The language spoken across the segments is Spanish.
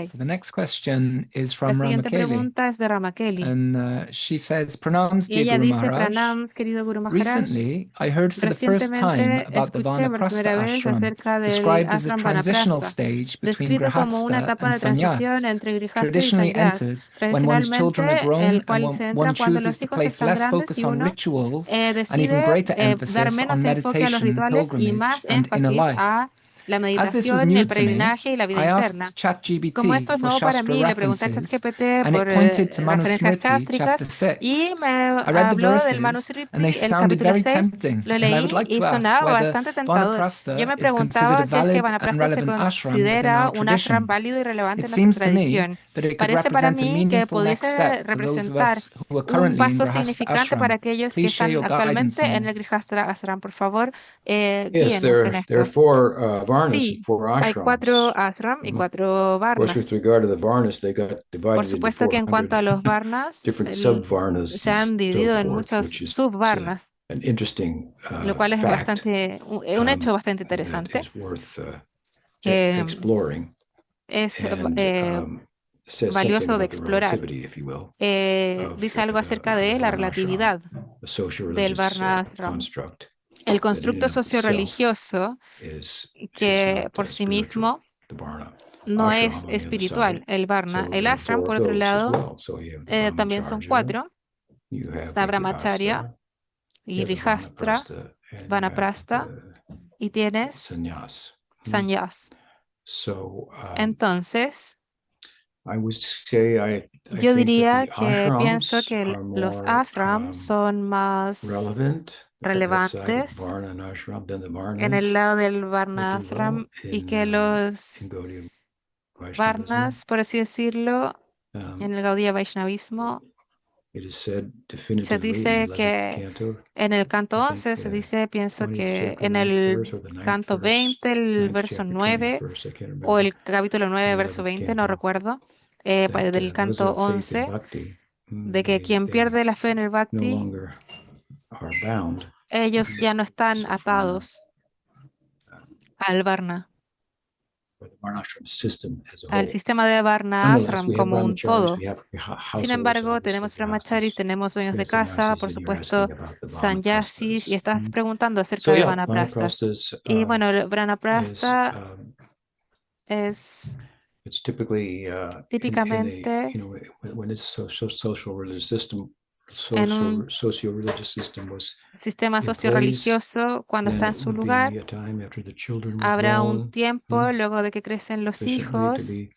So the next question is La from siguiente Ramakeli, pregunta es de Ramakeli. and she says, "Pranams, Y dear ella Guru dice, Maharaj. Pranams, querido Guru Maharaj. Recently, I heard for the first time Recientemente about the escuché por Vanaprastha primera vez ashram, acerca del described as a ashram transitional Vanaprastha, stage between descrito como una Grihastha etapa and de transición sannyas, entre Grihastha y traditionally Sannyas, entered when one's children are tradicionalmente grown el and cual se one entra cuando chooses los to hijos place están less grandes y focus on uno rituals and even decide greater dar emphasis on menos enfoque a los meditation, rituales y pilgrimage, más and inner énfasis life. a la As this was meditación, new el to me, peregrinaje y la vida I interna. asked Como ChatGPT esto es for nuevo para Shastra mí, le pregunté a references, ChatGPT and it por pointed to referencias Manusmriti, chástricas chapter y 6. me I read the habló del verses, and they Manusmriti, el sounded capítulo very 6. tempting, Lo and I would leí like y to ask sonaba whether bastante tentador. Yo Vanaprastha me is considered preguntaba a si es que valid and Vanaprastha se relevant ashram within considera our un ashram tradition. válido y relevante It en nuestra seems to me tradición. that it could Parece para represent a mí que meaningful next pudiese step for those of representar us who are un currently in paso Grihastha significante para ashram. aquellos que Please share están your guidance actualmente on en el this. Grihastha Ashram. Por favor, Yes, guíenos en there are esto. four varnas and Sí, four hay 4 ashrams. ashram y Of 4 course, with varnas. regard to the varnas, they got Por divided into supuesto que en 400 cuanto a los varnas, different sub-varnas se and han so dividido en forth, muchos which is subvarnas, an interesting lo cual es fact un hecho bastante that interesante is worth que exploring, es and says something valioso de about the explorar. relativity, if you will, of Dice algo acerca the de la varna ashram, relatividad a social del religious Varna Ashram. construct El that in constructo and of itself socio-religioso is que not por sí spiritual. mismo The varna no es ashram, on the other espiritual, side. el Varna. So El there are Ashram, four por of otro those as lado, well. So you have the también son brahmacharya, 4, you have the Sabrahmacharya grihastha, y you have the Rihastra, vanaprastha, and you have Vanaprastha, the y tienes sannyas. Sannyas. So Entonces, I would say I yo think that diría the que pienso ashrams que are los more ashrams son más relevant at that side of relevantes varna and ashram than the en el varnas, lado del if you will, Varnashram y que in los Gaudiya Vaishnavism. Varnas, por así decirlo, en Um, el Gaudiya Vaishnavismo, it is said se definitively in the dice 11th que canto, en el canto I 11 think, se dice, pienso 20th que chapter, en 9th el verse, or the 9th canto verse, 20, el 9th verso chapter, 20th 9, verse, I can't o remember, el capítulo 9, in the verso 11th 20, no canto, recuerdo, that del those who canto have faith in 11, bhakti, de que quien they pierde la fe en el no Bhakti, longer are bound. ellos ya no están So from atados al Varna, the Varnashram system as a al whole. sistema de Varna Nonetheless, Ashram we have como un brahmacharis, we todo. have Sin householders, embargo, obviously, tenemos brahmacharis, grihastas, tenemos dueños we de have casa, sannyasis, por and you're asking supuesto, about the sannyasis, y vanaprasthas. estás preguntando So acerca de yeah, vanaprastas. vanaprasthas Y bueno, el is vanaprastha es it's typically in the típicamente when this social religious system, en un socio-religious system was sistema in place, socio-religioso, cuando then está en it su would lugar, be a time after the children were habrá un grown tiempo luego de que crecen los sufficiently to hijos be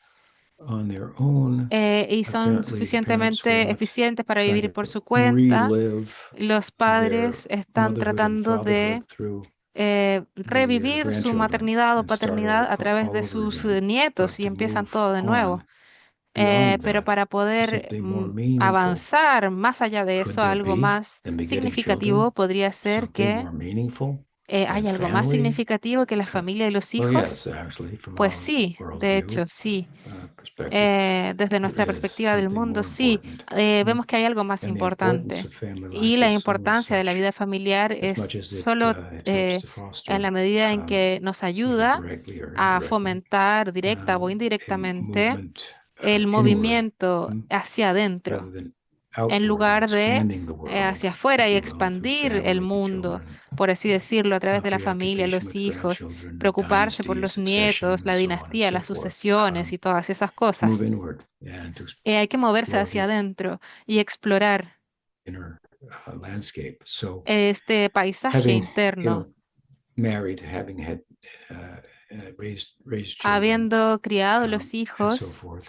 on their own. y son Apparently, the parents were suficientemente not eficientes para trying vivir to por su cuenta. relive Los their padres están motherhood and tratando de fatherhood through the revivir su grandchildren maternidad o and start all, paternidad a través all de over sus again. nietos But y to empiezan move todo de nuevo. on beyond Pero that para to poder something more meaningful, avanzar más allá de could eso, there algo be más than begetting significativo children? podría ser Something que more meaningful than hay algo más family? significativo que la familia y los Well, hijos. yes, actually, from Pues our sí, de worldview hecho, sí. perspective, Desde nuestra there is perspectiva del something mundo, more sí, important. vemos que hay algo más And the importance importante. of family Y life la is only importancia de la such vida familiar as es much as solo it helps to en la foster medida en que nos either ayuda directly or a indirectly fomentar directa o a indirectamente movement el inward, movimiento hacia adentro, rather than en outward and lugar de expanding the world, hacia afuera if y you will, through expandir el family, mundo, children, por así decirlo, a través de la familia, preoccupation los with hijos, grandchildren, preocuparse por dynasty, los succession, nietos, and la so on and dinastía, so las forth. sucesiones y todas esas Move cosas. inward and to Hay que moverse explore hacia the adentro y explorar inner landscape. So, este paisaje having interno, married, having had raised children, habiendo criado los and so hijos forth.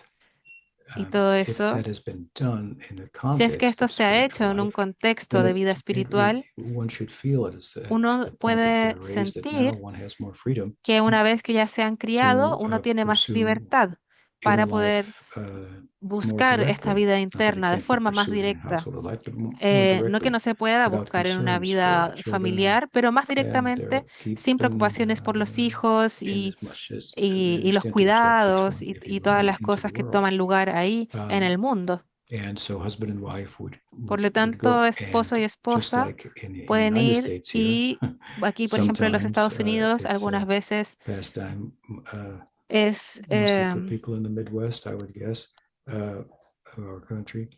y todo If eso. that has been done in the Si es que context esto of se ha hecho spiritual en un life, contexto then de vida espiritual, one should feel it as uno the point that puede they're raised, that now sentir one has more freedom que una vez que ya se han criado, to uno tiene más pursue libertad inner para poder life more buscar esta directly. vida Not that it interna de can't be forma más pursued in directa. household life, but more No que no directly, se pueda without buscar en una concerns for vida children familiar, pero más and their directamente, upkeep, sin and preocupaciones por los hijos in as much as y the los extent to which that takes cuidados one, if you y will, todas las into the cosas que world. toman lugar ahí en el mundo. And so husband and wife Por lo would tanto, go, esposo y and just esposa like in the pueden United ir States here, y aquí, por ejemplo, en los sometimes Estados Unidos, it's algunas a veces pastime Es, mostly for people in the Midwest, I would guess, of our country,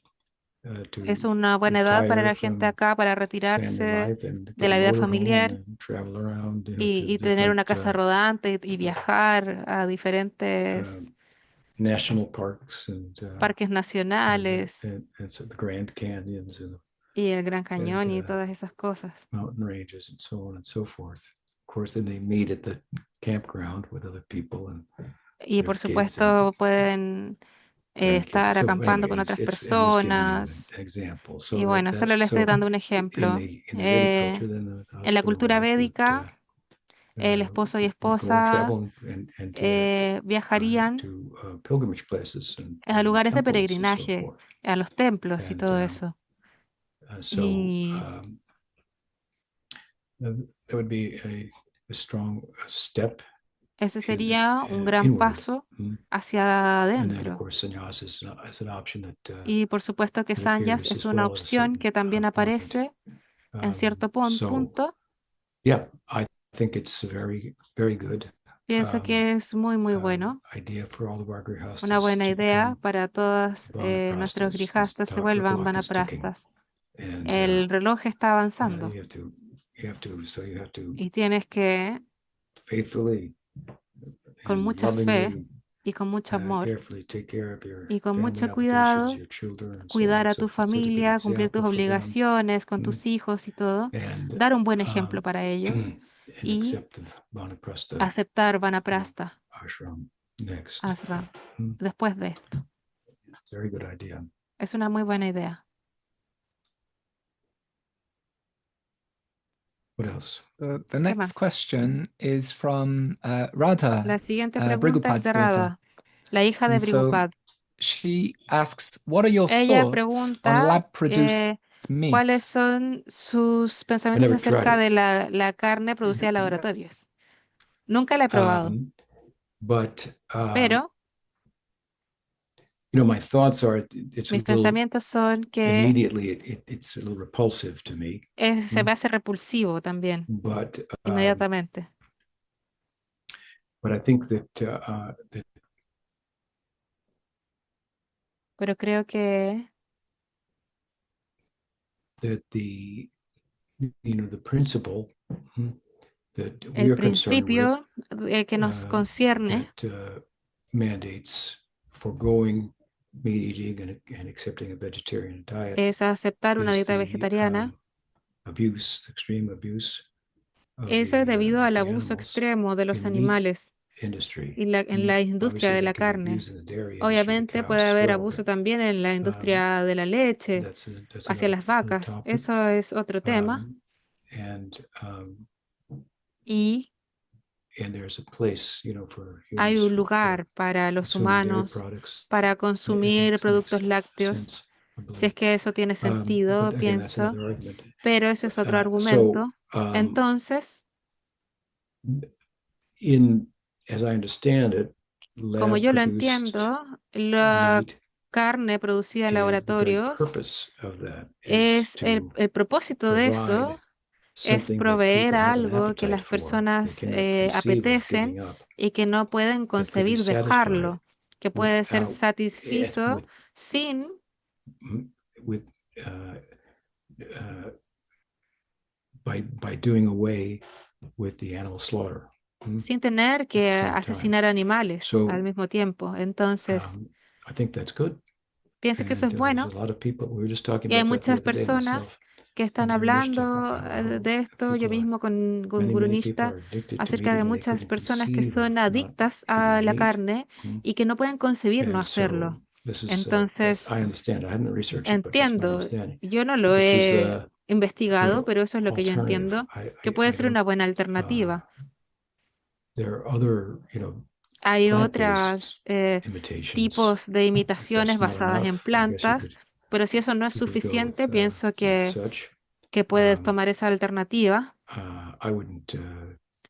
es to una buena edad para retire la gente from acá para family retirarse life and de get a la vida motorhome familiar and travel around, to y tener una different casa rodante y viajar a diferentes national parks parques nacionales and so the Grand Canyons y el Gran Cañón y and todas esas cosas. mountain ranges and so on and so forth. Of course, then they meet at the campground with other people and Y por there's kids and supuesto pueden grandkids. estar So acampando con anyway, otras I'm just giving you personas. an example. Y So bueno, solo le estoy dando un ejemplo. in the Vedic culture, then the En la husband and cultura wife védica, el esposo y would go and esposa travel and viajarían to pilgrimage places a and lugares de temples and so peregrinaje, forth. a los templos y And todo eso. so Y that would be a strong step ese sería un gran inward. paso hacia And then, of adentro. course, sannyas is an option that Y por supuesto que that sannyas appears es as una well at a opción certain que también point. aparece en cierto So, punto. yeah, I think it's very, very good Pienso que es muy, muy bueno. idea for all of our Una grihastas buena to idea become para todos nuestros vanaprasthas. grijastas se The vuelvan clock is ticking, vanaprastas. and El reloj está avanzando you have to y tienes que, faithfully con and mucha fe lovingly, y con mucho amor carefully take care of your y con family mucho obligations, cuidado, your children, and so on cuidar and a so tu forth. Set a good familia, cumplir tus example for them, obligaciones con tus hijos y todo, and dar un buen ejemplo para ellos and y accept the vanaprastha aceptar vanaprastha ashram next. ashram después de esto. Very good idea. Es una muy buena idea. What else? The next más? question is from Radha La siguiente pregunta es Brigupad's de daughter. Radha, la hija de And so Brigupad. she asks, what are your Ella thoughts on pregunta lab-produced cuáles meat? son sus pensamientos never tried acerca it. de la carne producida en laboratorios. Nunca la he probado, But pero my thoughts are it's a mis little pensamientos son que immediately it's a little repulsive to me. se me hace repulsivo también, But inmediatamente. I think that Pero creo que the principle that we el are concerned with principio que nos concierne that mandates foregoing meat eating and accepting a vegetarian diet es aceptar una is dieta the vegetariana. extreme abuse of Eso es debido al the abuso animals extremo de los in the meat animales industry. y en la industria Obviously, de there la can be carne. abuse in the dairy industry, the Obviamente cows puede as haber well, abuso but también en la industria de la leche that's hacia las another vacas. topic. Eso es otro tema. Y there's a place, for hay humans un lugar para los consuming dairy humanos products. para consumir It makes productos lácteos, sense, I si believe. es que eso tiene sentido, But again, that's pienso, another argument. pero eso es otro So, argumento. Entonces, as I understand it, como yo lo lab-produced entiendo, la meat, carne producida en the very laboratorios purpose of that is el propósito de eso provide es something that proveer people have an algo que appetite las for, they personas cannot conceive of apetecen giving up, y que no pueden that could be concebir satisfied dejarlo, que puede ser without it, satisfizo sin with by doing away with the animal slaughter. sin tener que At the same asesinar animales So, al mismo tiempo. Entonces, I think that's good. pienso que eso es bueno. There's a lot of people, we were just talking Y hay about that the muchas other day myself. personas que están in Gurunishta, hablando de esto, yo mismo con many people Gurunishta, are addicted to acerca meat de and they muchas couldn't personas que conceive son of not adictas a eating la meat. carne y que no pueden concebir no And so hacerlo. this is, Entonces, I understand. I haven't researched it, but that's my entiendo, understanding. yo no lo This is he investigado, pero eso es lo que yo alternative. entiendo, que puede ser una buena alternativa. There are other, Hay plant-based otros imitations. tipos de If imitaciones that's not basadas en enough, I guess you plantas, pero si eso no es could go suficiente, with, pienso que such. puedes tomar esa alternativa. I wouldn't.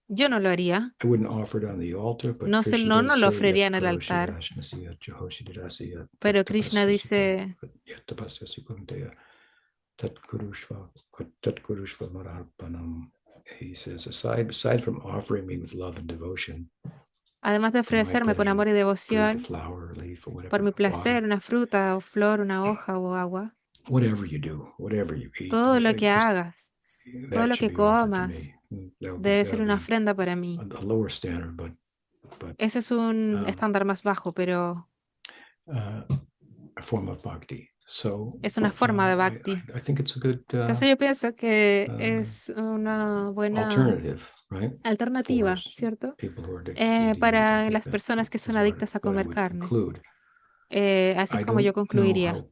Yo no lo haría. I wouldn't offer it on the altar, but No, Krishna no does lo say, ofrería en el "Yat altar. karoshi dashnasi, Jehoshi didasi, Pero Krishna dice, yat tapasyasi kunteya, tat kurushva mararpanam." He says, aside from offering me with love and devotion, Además de my ofrecerme con amor y pleasure, fruit, a devoción flower, a leaf, or por whatever, mi water, placer, una fruta o flor, una hoja o agua, whatever you do, whatever you eat, todo lo que just hagas, todo that lo should que be offered to comas, me. That'll debe ser una be ofrenda para mí. a lower standard, but Ese es un um, estándar más bajo, pero a form of bhakti. So es una forma de I bhakti. think it's a good Entonces yo pienso que uh, es una buena alternative, right? For alternativa, ¿cierto? people who are addicted to eating meat. I Para think las that personas que son is adictas a what I comer would carne. conclude. Así I como yo don't know concluiría.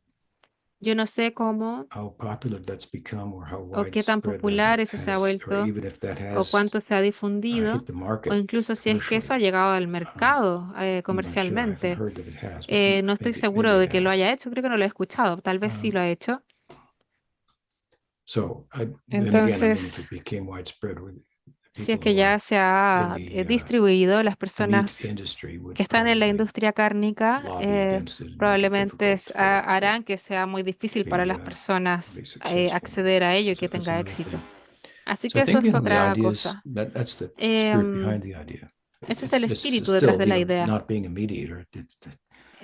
Yo no sé cómo how popular that's become or how o qué tan widespread popular that eso se ha has, or vuelto even if that o has cuánto se ha difundido hit the o market incluso si es que eso ha commercially. llegado al mercado I'm not sure. I haven't comercialmente. heard that it has, but No estoy maybe seguro de it que lo has. haya hecho, creo que no lo he escuchado, tal vez sí lo ha hecho. So then again, I mean, if Entonces, it became widespread, si es people que who ya are se ha in the distribuido, las meat personas industry would que están en la probably industria cárnica lobby against it and make it probablemente difficult for it harán que sea muy difícil to para be las personas successful. acceder a ello y que That's tenga another éxito. thing. Así So que I eso think, es the otra idea is cosa. that's the spirit behind the idea. Ese es It's el just espíritu detrás still, de la idea. not being a mediator.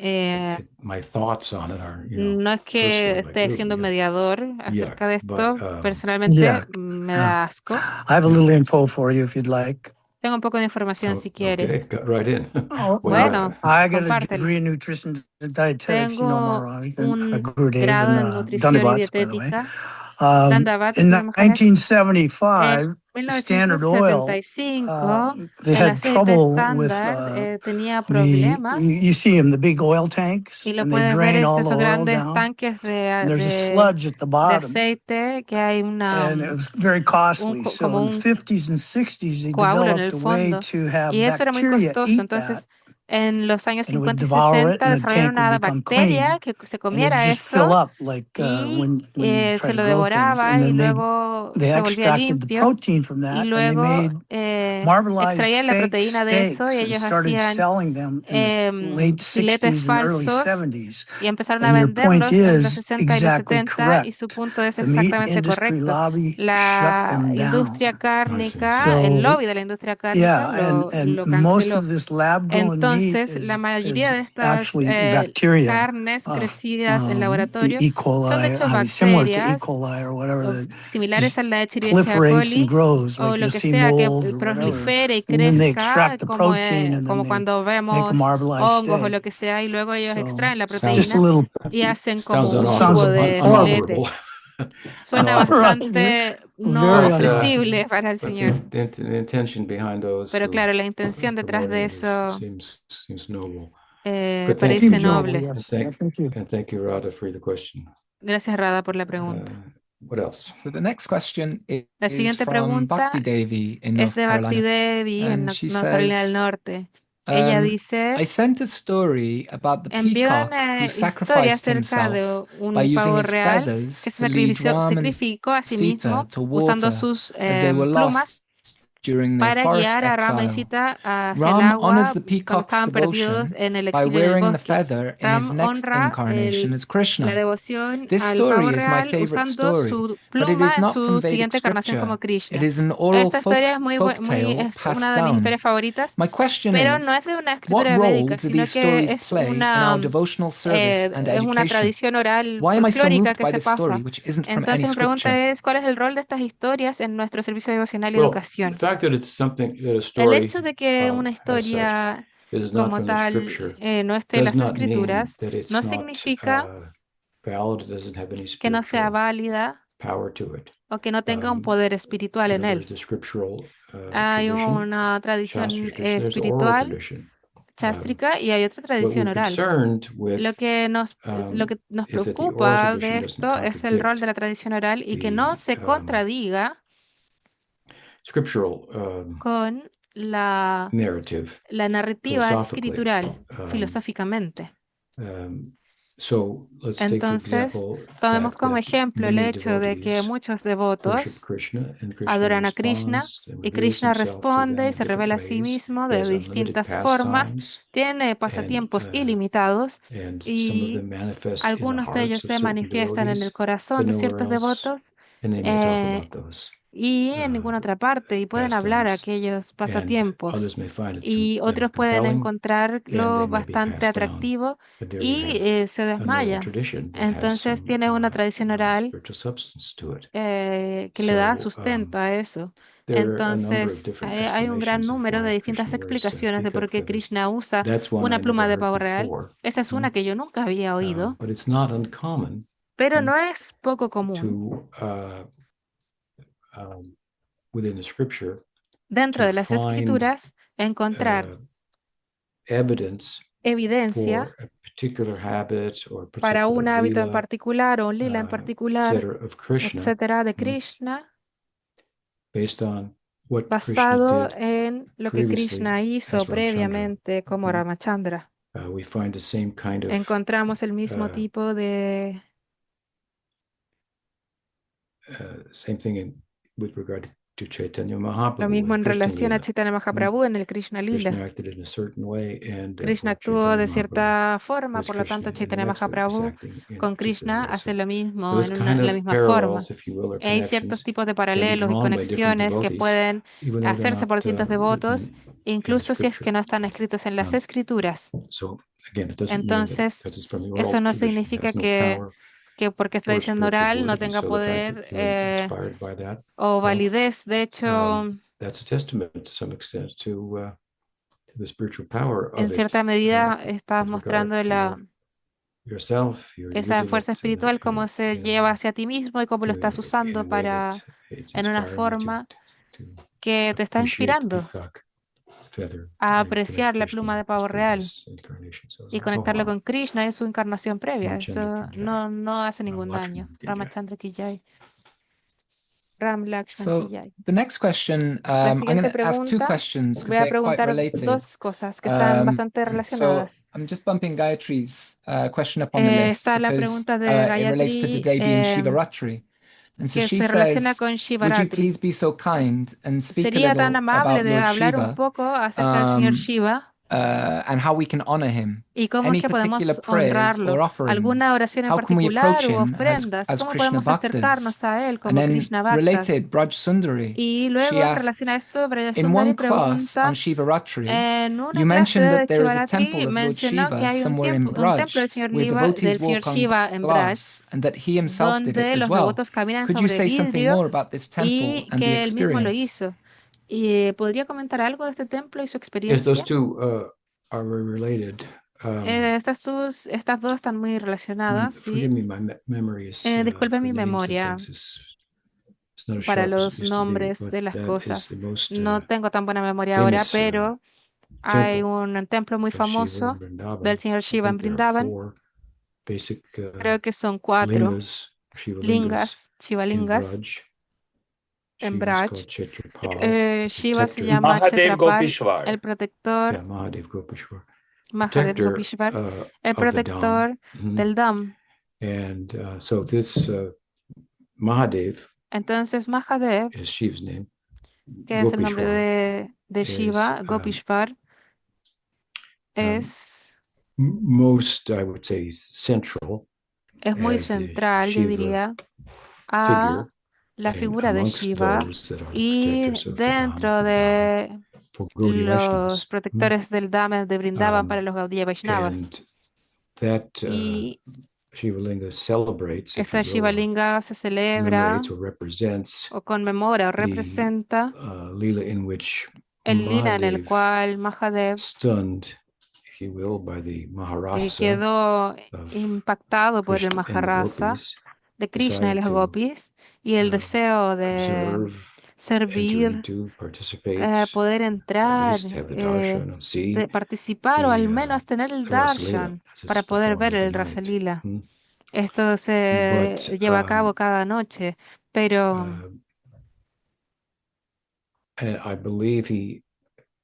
Eh, My thoughts on it are, no es que personally, like, esté siendo yuck, mediador acerca de esto. but Personalmente Yeah. me da asco. I have a little info for you if you'd like. Tengo un poco de información si quiere. okay, got right in. Oh, What do you Bueno, got? I got a compártelo. degree in nutrition and dietetics, you know more, Tengo Ronnie. un Gurudev grado en and nutrición y Dandavats, by the way. dietética. Dandavats, In Guru Maharaj. 1975, En Standard Oil, 1975, they el had aceite trouble with estándar tenía the, problemas. you see them, the big oil tanks, Y lo and they puedes ver drain all the esos oil grandes down. tanques And there's a de sludge at the bottom. aceite que hay And it was very costly. So como in the un 50s and 60s, they coágulo en el developed a way fondo. to have Y eso era muy bacteria costoso. eat that. Entonces, en los años And it would 50 y devour it, 60 and the desarrollaron tank would una become bacteria clean, que se and it'd comiera just fill eso up like y when you try se to lo grow things. devoraba And y then luego they se volvía extracted the limpio protein from y that, and they luego made marbleized extraían la fake proteína de eso y steaks and ellos started hacían selling them in the late filetes 60s and early falsos 70s. y empezaron a And your point venderlos en los is 60 y los exactly 70 y su correct. punto es The meat exactamente industry correcto. lobby shut La them industria down. cárnica, el So lobby de la industria cárnica yeah, and lo most canceló. of this lab-grown meat Entonces, la is mayoría de estas actually bacteria, carnes crecidas en E. laboratorio son de coli, hecho similar to E. bacterias coli or whatever, o that similares a just la de Escherichia proliferates and coli grows, o like lo you'll que see sea que mold or whatever. prolifere y And then they crezca extract the protein, and then como they cuando make a vemos marbleized hongos o steak. lo que sea y luego ellos So extraen la just a proteína little. y hacen como Sounds un Sounds jugo de horrible. filete. Suena Right, bastante no very ofrecible para el But Señor. the intention behind those Pero who claro, la intención are detrás de promoting it eso seems noble. Good, thank parece seems you. noble, noble. yes. And Thank you. thank you, Radha, for the question. Gracias, Rada, por la pregunta. What else? So the next question La is siguiente from pregunta Bhakti Devi in es North de Bhakti Carolina. Devi en And she North Carolina del says, Norte. Ella dice, I sent a story about the envió peacock una who historia sacrificed acerca de himself by un using pavo his real feathers que se to lead Ram and sacrificó a sí Sita mismo to usando water sus as they were plumas lost during their para forest guiar a Rama y exile. Sita hacia el Ram honors agua the cuando peacock's estaban perdidos devotion en el by exilio en el wearing the bosque. feather in his Ram next honra incarnation as la Krishna. devoción This al pavo story is my real favorite usando story, su but it pluma is en not from su Vedic siguiente encarnación como scripture. It Krishna. is an oral Esta historia es folktale es una passed de mis down. historias favoritas, My question pero no is, es de una what escritura role védica, do sino these que stories es play in our devotional service and es una education? tradición oral Why am I so folclórica moved que by se this story, pasa. which isn't from any Entonces mi pregunta scripture? es, ¿cuál es el rol de estas historias en nuestro servicio devocional y Well, educación? the fact that it's something that a El story hecho de que una as such historia is not como from the tal scripture no esté en does las not mean escrituras that it's no not significa valid. It doesn't have any que no sea spiritual válida power to it. o que no tenga un poder espiritual en él. There's the scriptural Hay tradition, una tradición Shastra tradition, there's the oral espiritual, tradition. chástrica, y hay otra What tradición we're oral. concerned with Lo que nos is that the oral preocupa tradition de doesn't esto es el rol contradict de la tradición oral y que no se contradiga scriptural con la narrative narrativa philosophically. escritural, filosóficamente. So let's take, for Entonces, example, the tomemos fact como that ejemplo el many hecho de que devotees muchos worship devotos Krishna, and Krishna adoran a Krishna responds and y reveals Krishna himself to them responde y in se different revela a sí ways. mismo He de has unlimited distintas formas, pastimes, tiene pasatiempos and ilimitados some of y them manifest in the algunos de ellos hearts of se certain manifiestan en el devotees, corazón but de nowhere ciertos else, devotos and they may talk eh, about those. y en ninguna otra parte, y pueden hablar pastimes, aquellos and pasatiempos. others may find it Y them otros pueden compelling, and encontrarlo they may be bastante passed down. atractivo But there you y have se an oral desmayan. tradition that has Entonces some tiene una tradición oral spiritual substance to it. que le da So sustento a eso. there are a number of Entonces, different hay un gran explanations of número de why distintas Krishna wears explicaciones de por peacock qué feathers. Krishna usa That's one una I pluma never de heard pavo real. before. Esa es una que yo nunca había oído, But it's not uncommon pero no es poco común to within the scripture dentro to de las find escrituras encontrar evidence evidencia for a particular habit or a para un particular hábito en lila, particular o un lila en particular, etc., of Krishna, etcétera, de Krishna, based on what Krishna basado did en lo que previously Krishna hizo as Ramchandra. previamente como Ramachandra. We find the same kind of Encontramos el mismo tipo de same thing with regard to Chaitanya lo Mahaprabhu mismo in en Krishna relación a Lila. Chaitanya Mahaprabhu en el Krishna Krishna Lila. acted in a certain way, and Krishna therefore actuó Chaitanya de Mahaprabhu cierta forma, was por lo Krishna tanto in the Chaitanya next life is Mahaprabhu acting in a con particular Krishna way. hace So lo mismo those en kind la of misma forma. parallels, if you will, or Hay ciertos connections tipos de can be paralelos y drawn by different conexiones que devotees, pueden even though they're hacerse not por distintos devotos, written in the incluso si es que scripture. no están escritos en las escrituras. So again, it doesn't mean that Entonces, because it's from the oral eso no tradition, it significa has no power que porque es or tradición spiritual oral no validity. tenga So the fact that poder you're inspired by that, o well, validez. De hecho, that's a testament to some extent to the spiritual power en of it cierta medida estás with regard mostrando to yourself, your esa use of fuerza it espiritual, cómo se lleva hacia ti mismo y cómo lo estás in usando a way that it's en una inspiring you forma to que te está appreciate the inspirando peacock feather a and connect apreciar la Krishna pluma de as pavo real previous incarnation. So y conectarlo Rahoha, con Krishna en su encarnación previa. Ramchandra Eso Ki Jai, no hace Ram ningún daño. Lakshmana Ki Jai. Ramachandra Ki Jai. Ram Lakshman Ki So Jai. the next question, La I'm going siguiente to ask two pregunta, questions because voy a they're quite preguntar related. dos cosas que están bastante So relacionadas. I'm just bumping Gayatri's question up on the list Está la because pregunta de it relates to Gayatri today being Shivaratri. And so que she se relaciona says, con would you Shivaratri. please be so kind and speak a Sería tan little amable about de Lord hablar un Shiva poco acerca del señor Shiva and how we can honor him? y cómo es Any que particular podemos prayers honrarlo. or ¿Alguna offerings? oración en How can we approach particular u him ofrendas? as ¿Cómo Krishna podemos acercarnos Bhaktas? a él And como then Krishna Bhaktas? related, Braj Sundari, Y she luego, en asked, relación a esto, Braya in one Sundari class on pregunta, Shivaratri, en una you clase mentioned de that there is a Shivaratri temple of Lord mencionó que Shiva hay somewhere in un templo Braj del where devotees señor walk on Shiva en Braj, glass and that he himself did it donde as los well. devotos caminan Could you sobre say something vidrio more about this temple y and the que él mismo lo experience? hizo. ¿Y podría comentar algo de este templo y su Yes, those experiencia? two are related. Estas dos están muy relacionadas, Forgive ¿sí? me, my memory is Disculpe for mi names of memoria things it's not as para sharp as it los used to be, nombres but de las that is cosas. the most No tengo tan buena memoria ahora, famous pero hay temple un templo muy of Shiva in famoso Vrindavan. del señor I Shiva en think there are Vrindavan. 4 basic Creo que son 4 lingas, Shiva lingas Shiva in lingas Braj. en Shiva is Braj. called Kshetrapal, the Shiva se protector. llama Mahadev Kshetrapal, Gopishwar. el protector, Yeah, Mahadev Gopishwar, Mahadev protector Gopishwar, el of the Dham. protector del Dham. And so this Mahadev Entonces Mahadev, is Shiva's name. que es el nombre Gopishwar de Shiva, is Gopishwar, es most, I would say, central muy as the central, yo Shiva diría, a figure, la and figura de amongst Shiva those that are y protectors of the Dham dentro of Vrindavan de for Gaudiya los Vaishnavas. protectores del Dham de Vrindavan para los Gaudiya Vaishnavas. And that Y Shiva Linga celebrates, if esa you Shiva will, or Linga se celebra commemorates or represents o conmemora o the representa lila in which el lila en el Mahadev cual Mahadev stunned, if you will, by the Maharasa quedó of impactado por el Krishna and the Maharasa gopis, de Krishna y decided las to gopis y el deseo de observe, enter servir, into, participate, poder at entrar, least have the darshan, and see de participar o al the menos tener el Rasa Lila darshan as it's para poder performed ver every el night. Rasalila. Esto se But lleva a cabo cada noche, pero I believe he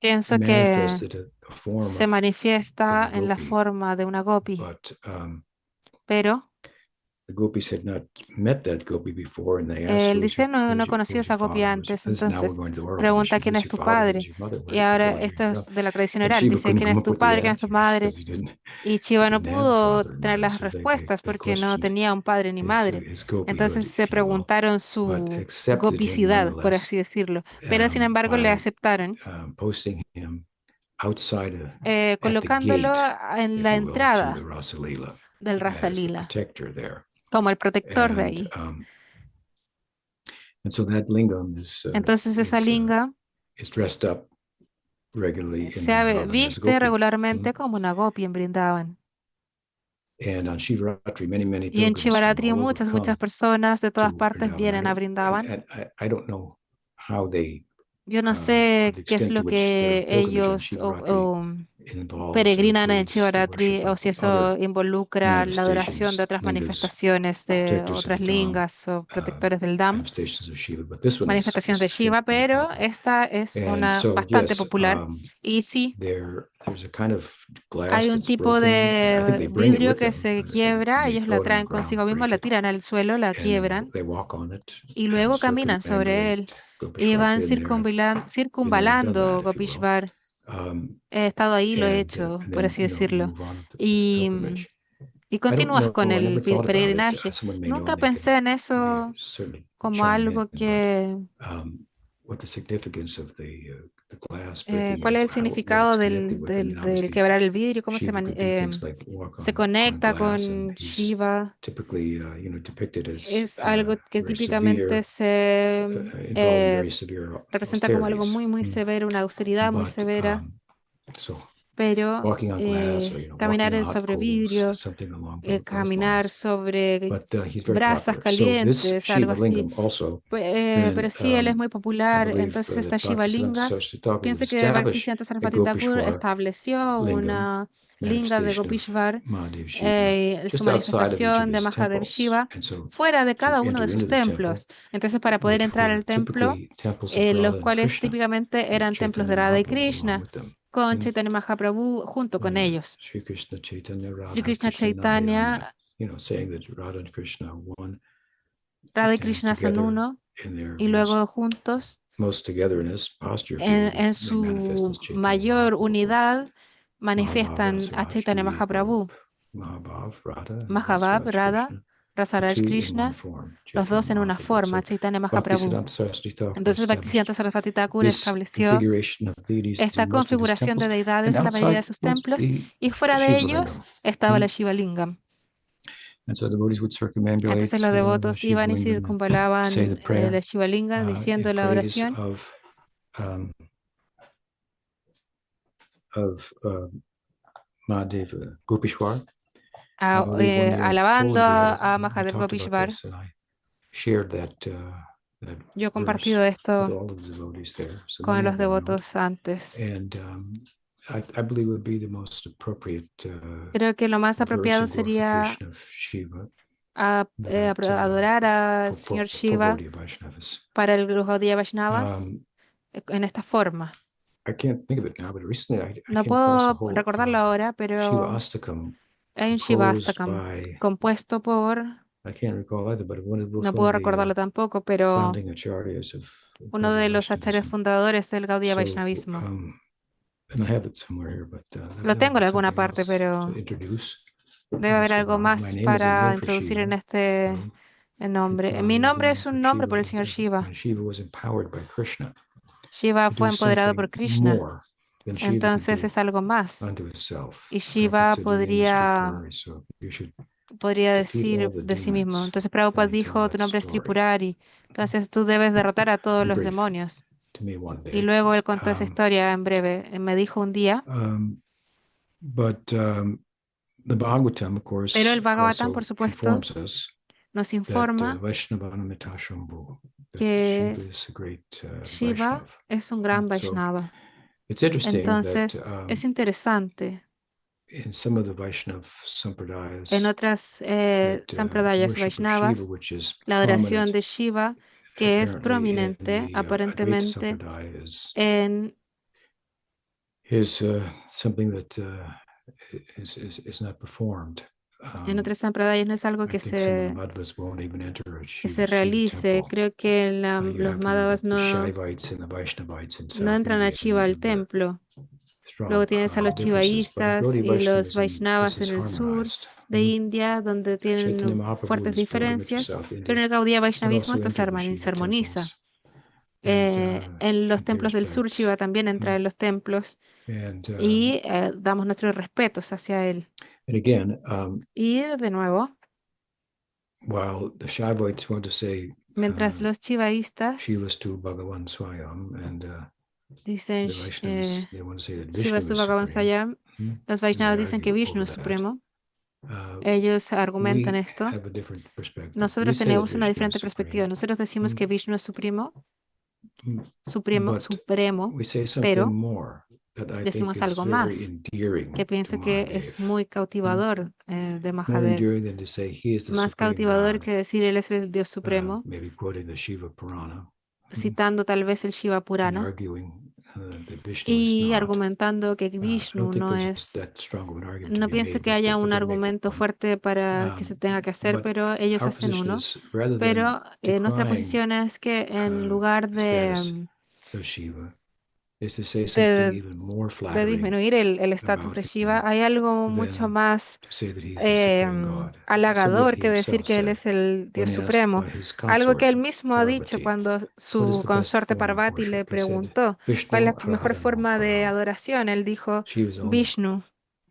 pienso que manifested a form se of manifiesta the en la gopi, forma de una gopi, but pero the gopis had not met that gopi before, and they asked, Él dice, no, no conocí a esa gopi antes, entonces pregunta quién es tu padre. Y ahora esto es de la tradición oral, dice quién es tu padre, quién es tu madre. Y Shiva no pudo tener las respuestas porque no tenía un padre ni madre. Entonces se preguntaron su gopicidad, por así decirlo. Pero sin embargo le aceptaron, posting him outside at the colocándolo gate, en if la you will, to entrada the Rasa Leela del as the Rasa Lila, protector there. como el protector de And, ahí. And so that lingam is Entonces esa linga is dressed up regularly in se Vrindavan as a viste gopi. regularmente como una gopi en Brindavan. And on Shivaratri, many Y en pilgrims from Shivaratri all over muchas come personas de todas to partes Vrindavan. vienen a Brindavan. And I don't know how they, Yo no or sé the qué es extent to lo which their que pilgrimage on ellos Shivaratri involves or peregrinan en includes the Shivaratri worship o of si eso other involucra la adoración de manifestations, otras lingas, manifestaciones de protectors of otras the Dham, lingas o protectores del Dham, manifestations of Shiva, but this one manifestaciones de is Shiva, extremely pero popular. esta es And una so, bastante yes, popular. Y sí, there's a kind of glass hay un that's tipo broken. I think they de bring it vidrio with que them. se They quiebra, ellos la throw it on traen the ground, consigo mismos, break la it, tiran al suelo, la and then quiebran they walk on it y and luego caminan sobre él y van circunvalando Gopishvar. He estado ahí, lo he hecho, and por then, así decirlo. move on with the Y, pilgrimage. y I don't continúas con know, I el never thought about it. peregrinaje. Someone may know Nunca and they pensé en eso can certainly como chime algo in, que... but what the significance of the glass breaking ¿cuál es el what significado it's connected with? I mean, del obviously, quebrar el vidrio? ¿Cómo Shiva could do things like walk se on conecta glass, con and he's Shiva? typically depicted as Es algo que very típicamente severe, se involving very severe representa como algo austerities. muy, muy severo, una austeridad muy But severa, so pero walking on glass or walking caminar on hot sobre coals, vidrio, something along those caminar lines. sobre But he's very brasas popular. So this calientes, algo Shiva así. Lingam also, Pero sí, él es muy I popular. believe Entonces esta that Shiva Bhaktisiddhanta Linga, Saraswati Thakur would piense que establish Bhaktisiddhanta a Sarasvati Thakur Gopishwar estableció Lingam una linga de manifestation of Gopishvar, Mahadev Shiva su just outside of each of manifestación de his Mahadev temples. Shiva, And so fuera de to cada uno de enter sus into the temple, templos. Entonces, para poder which entrar were al templo, typically temples of los Radha and cuales Krishna, típicamente eran with templos de Chaitanya Radha y Mahaprabhu along Krishna, with them. con Chaitanya Mahaprabhu junto con ellos. Sri Krishna Chaitanya Sri Radha Krishna Krishna Nayana, Chaitanya, saying that Radha and Krishna are one, Radha y and Krishna son together uno, in their y luego juntos, most togetherness posture, if you will, en they manifest su as Chaitanya mayor Mahaprabhu. unidad, Mahabhav manifiestan a Chaitanya Rasaraj Mahaprabhu, Mahabhav Radha and Mahabhab, Rasaraj Radha, Krishna, the Rasaraj two in one Krishna, form, los Chaitanya dos en una Mahaprabhu. forma, So Chaitanya Mahaprabhu. Bhaktisiddhanta Saraswati Thakur Entonces established Bhaktisiddhanta Sarasvati Thakur this estableció configuration of deities in esta most of his configuración de temples, deidades and en la mayoría de outside sus was templos, the y fuera de Shiva ellos Lingam. estaba la Shiva Lingam. And so the devotees would circumambulate Entonces los the devotos Shiva iban y Lingam and say circunvalaban the prayer la Shiva Lingam in diciendo la praise oración of Mahadev Gopishwar. I believe one year in alabando Poland a we Mahadev talked about Gopishwar. this, and I shared that Yo he verse compartido with esto all of the devotees there. So con many los of them know it. devotos antes. And I believe it would be the most appropriate Creo que lo más verse apropiado in sería glorification of Shiva adorar al Señor for Shiva Gaudiya Vaishnavas. para los Gaudiya Vaishnavas en esta forma. I can't think of it now, but recently I No came across a puedo whole recordarlo ahora, Shiva pero Astakam hay un Shiva composed Astakam by, compuesto por, I can't recall either, but one no of puedo the recordarlo tampoco, pero founding acharyas of uno Gaudiya de los acharyas Vaishnavism. fundadores del Gaudiya So, Vaishnavismo. and I have it somewhere here, but Lo that tengo would en be alguna something parte, else pero to introduce. debe haber So algo my más name is a para name for introducir en Shiva. este nombre. Mi nombre es un nombre por el Señor Shiva. When Shiva was empowered by Krishna Shiva to fue do empoderado por something Krishna, more than Shiva could entonces do es algo más. unto himself. Y Shiva podría defeat decir all the de sí mismo. demons. Entonces Prabhupada And they tell dijo, that tu nombre es story. Tripurari. Entonces tú debes derrotar a todos In los brief, demonios. to me one Y day. luego él contó esa historia en breve. Me dijo un día, The Bhagavatam, of course, pero el Bhagavatam, also por supuesto, informs us nos that informa Vaishnavanamita Shambhu, that que Shiva is a great Shiva Vaishnav. es un gran So Vaishnava. it's interesting Entonces, that es interesante. in some of the Vaishnav sampradayas, En otras sampradayas worship of Shiva, Vaishnavas, which is la adoración prominent, de Shiva, que es apparently in prominente, the Advaita aparentemente, Sampradaya, en is something that is not performed En otras sampradayas no es algo I think some of the Madhvas won't even enter a que se Shiva realice. temple. Creo que You los have to Madhavas the no, Shaivites and the Vaishnavites in no South entran a India, Shiva al and they're templo. strong Luego tienes a los differences. But in chivaístas Gaudiya y los Vaishnavism, Vaishnavas this is en el sur harmonized. de India, donde Chaitanya tienen Mahaprabhu fuertes is pilgrimage to diferencias, South pero en India, el Gaudiya but Vaishnavismo also esto se entered the Shiva armoniza. temples and En los and templos pay del sur, respects. Shiva también entra en los templos And y damos nuestros respetos hacia él. again, Y de nuevo, while the Shaivites want to say mientras los chivaístas Shiva's to Bhagavan Swayam, and dicen the Vaishnavas they want to say that Shiva Vishnu es su is Bhagavan supreme. Swayam, los And they Vaishnavas dicen que argue Vishnu over es that. supremo. Ellos argumentan We esto. have a different perspective. We Nosotros say that tenemos una Vishnu diferente is perspectiva. supreme, Nosotros decimos que Vishnu es supremo, but supremo, we say something pero more that I think decimos is algo very más endearing que to pienso que es Mahadev. muy cautivador de More Mahadev. endearing than to say he is the Más supreme cautivador God. que decir él es el Dios supremo, Maybe quoting the Shiva Purana citando tal vez el Shiva and Purana arguing that Vishnu is y not. argumentando que I Vishnu don't think no there's es. that strong of an argument to No be pienso made, que haya un but they make argumento one. fuerte para que se tenga que hacer, But pero ellos our hacen position uno. is, rather than Pero nuestra decrying posición es que en lugar the status of Shiva, is to say something de even more de flattering disminuir el estatus about de him Shiva, hay algo mucho than más to say that he is the supreme God. Something that halagador he que decir himself que él said es el when Dios asked supremo. by his Algo que consort él mismo ha dicho Parvati, cuando what is su the best consorte form of Parvati le worship? He said, preguntó cuál es Vishnu la mejor Aradhanam forma de Param. adoración. Él dijo, Shiva's own Vishnu.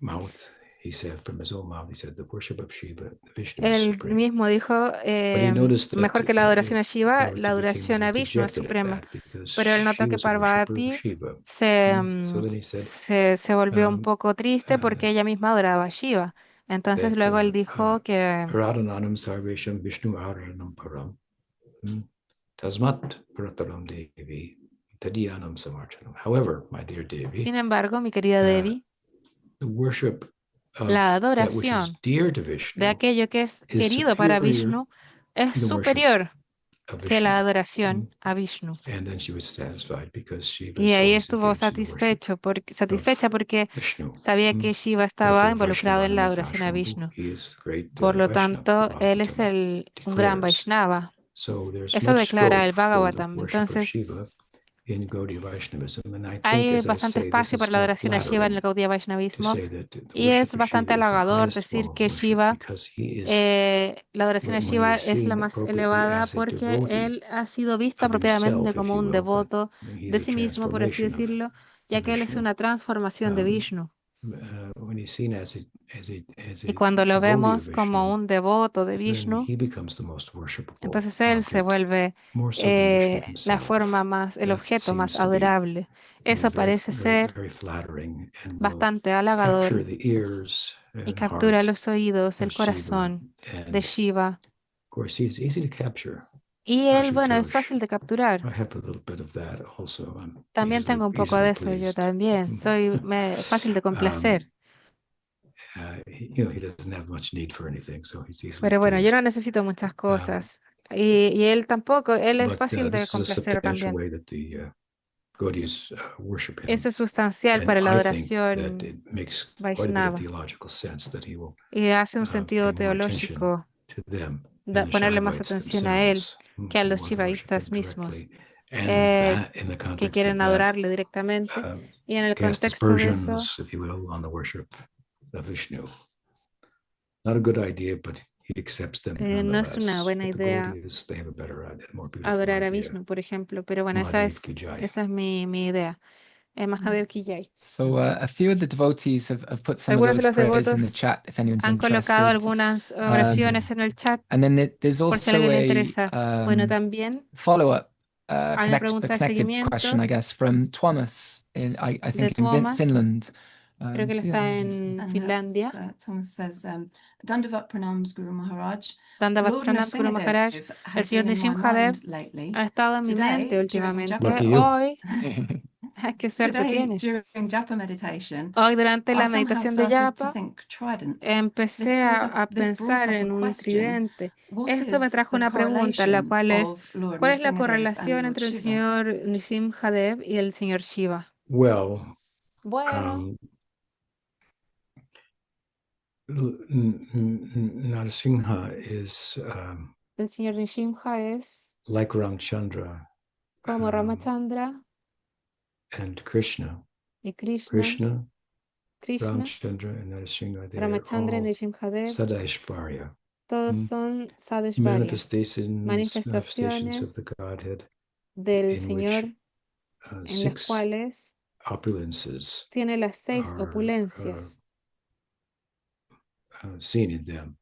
mouth, he said, from his own mouth, he said, the worship of Shiva, Vishnu is Él supreme. mismo dijo, But he noticed that mejor que la adoración a Shiva, la Parvati became adoración a Vishnu es dejected at suprema. that because Pero él notó she que was a worshipper of Parvati Shiva. se, So then he said se volvió un poco triste porque ella misma adoraba a Shiva. Entonces that luego él dijo que Aradhananam Sarvesham Vishnu Aradhanam Param Tasmat Prataram Devi Tadyanam Samarchanam. However, my dear Devi, sin embargo, mi querida Devi, the worship of la that which is adoración dear to de Vishnu aquello que es is querido para superior Vishnu es to the worship superior of que la Vishnu. adoración a Vishnu. And then she was satisfied because Shiva Y is ahí always estuvo engaged in the worship satisfecha porque Vishnu. sabía que Shiva estaba Therefore, involucrado en la Vaishnavanam adoración a Tashrambu, Vishnu. he is great Por lo Vaishnava, tanto, the él es Bhagavatam un gran declares. Vaishnava. So there's Eso much declara scope el for the Bhagavatam. worship of Entonces, Shiva in Gaudiya Vaishnavism, and I think, hay as I bastante say, this espacio para is la more adoración a Shiva en el flattering Gaudiya to Vaishnavismo say that the y es worship of bastante Shiva is the halagador highest decir form of que worship Shiva, because he is, la adoración a when Shiva he's es la seen más appropriately elevada as a porque devotee él ha sido visto of apropiadamente himself, if como you un will, but devoto he's de a sí mismo, por así transformation of decirlo, ya que él es Vishnu. una transformación de Vishnu. When he's seen as Y a cuando lo devotee of vemos como Vishnu, un devoto de then Vishnu, he becomes the most worshipable entonces él se object, vuelve more so than Vishnu la himself. forma más, el That objeto más seems to be adorable. Eso very, parece very, ser very flattering and will bastante capture halagador the ears y and captura heart los oídos, of el Shiva. corazón de And Shiva. of course, he's easy to capture. Y él, bueno, es Ashutosh. fácil de I capturar. have a little bit of that also. I'm También tengo un poco easily de eso, yo pleased. también. Soy fácil de complacer. He doesn't have much need for anything, so he's easily Pero bueno, yo no pleased. necesito muchas cosas. Y él tampoco, él es But fácil de this is a complacer substantial también. way that the Gaudiyas worship him. Eso es sustancial And para la I think that adoración it makes quite a bit of Vaishnava. theological sense that he will Y hace un pay sentido more attention teológico to them and the ponerle más Shaivites atención a él themselves, que a who los want to worship him shivaístas mismos, directly. And that, in the que context of quieren that, adorarle directamente. Y en el cast contexto de eso, aspersions, if you will, on the worship of Vishnu. Not a good idea, but he accepts them no es una nonetheless. buena But the idea Gaudiyas, they have a better idea, more beautiful adorar a idea. Vishnu, por ejemplo. Pero bueno, Mahadev ki jai. esa es mi idea. Mahadev ki jai. So a few of the devotees have put some of Algunos de those los prayers in the devotos chat if anyone's han colocado interested. algunas oraciones en el chat And then there's por si a also alguien le interesa. Bueno, también follow-up, hay una pregunta de connected seguimiento question, I guess, from Thomas I de think in Tuomas. Finland. Creo que él So yeah. está en Finlandia. Thomas says, Dandavat pranams Guru Maharaj. Dandavat Lord Pranam Guru Maharaj. Nrsimhadev El has señor been in my Nrsimhadev mind lately. ha estado en mi Today, mente during últimamente. japa- Lucky you. Hoy, qué suerte Today, tienes. during japa meditation, Hoy durante la I somehow meditación de started to Yapa think trident. empecé a This brought pensar up en a un question. tridente. What Esto me is trajo the una pregunta, la correlation cual es, of Lord ¿cuál es la Nrsimhadev and correlación Lord entre el Shiva? señor Nrsimhadev y el señor Shiva? Well, Bueno, Narasimha is El señor Nrsimha es like Ramchandra como Ramachandra and Krishna. y Krishna, Ramchandra, and Narasimha, they are Ramachandra y all Nrsimhadev, Sadaishvarya, todos son Sadeshvarya, manifestations of manifestaciones the Godhead, del in which Señor en las 6 cuales opulences tiene las 6 are opulencias seen in them.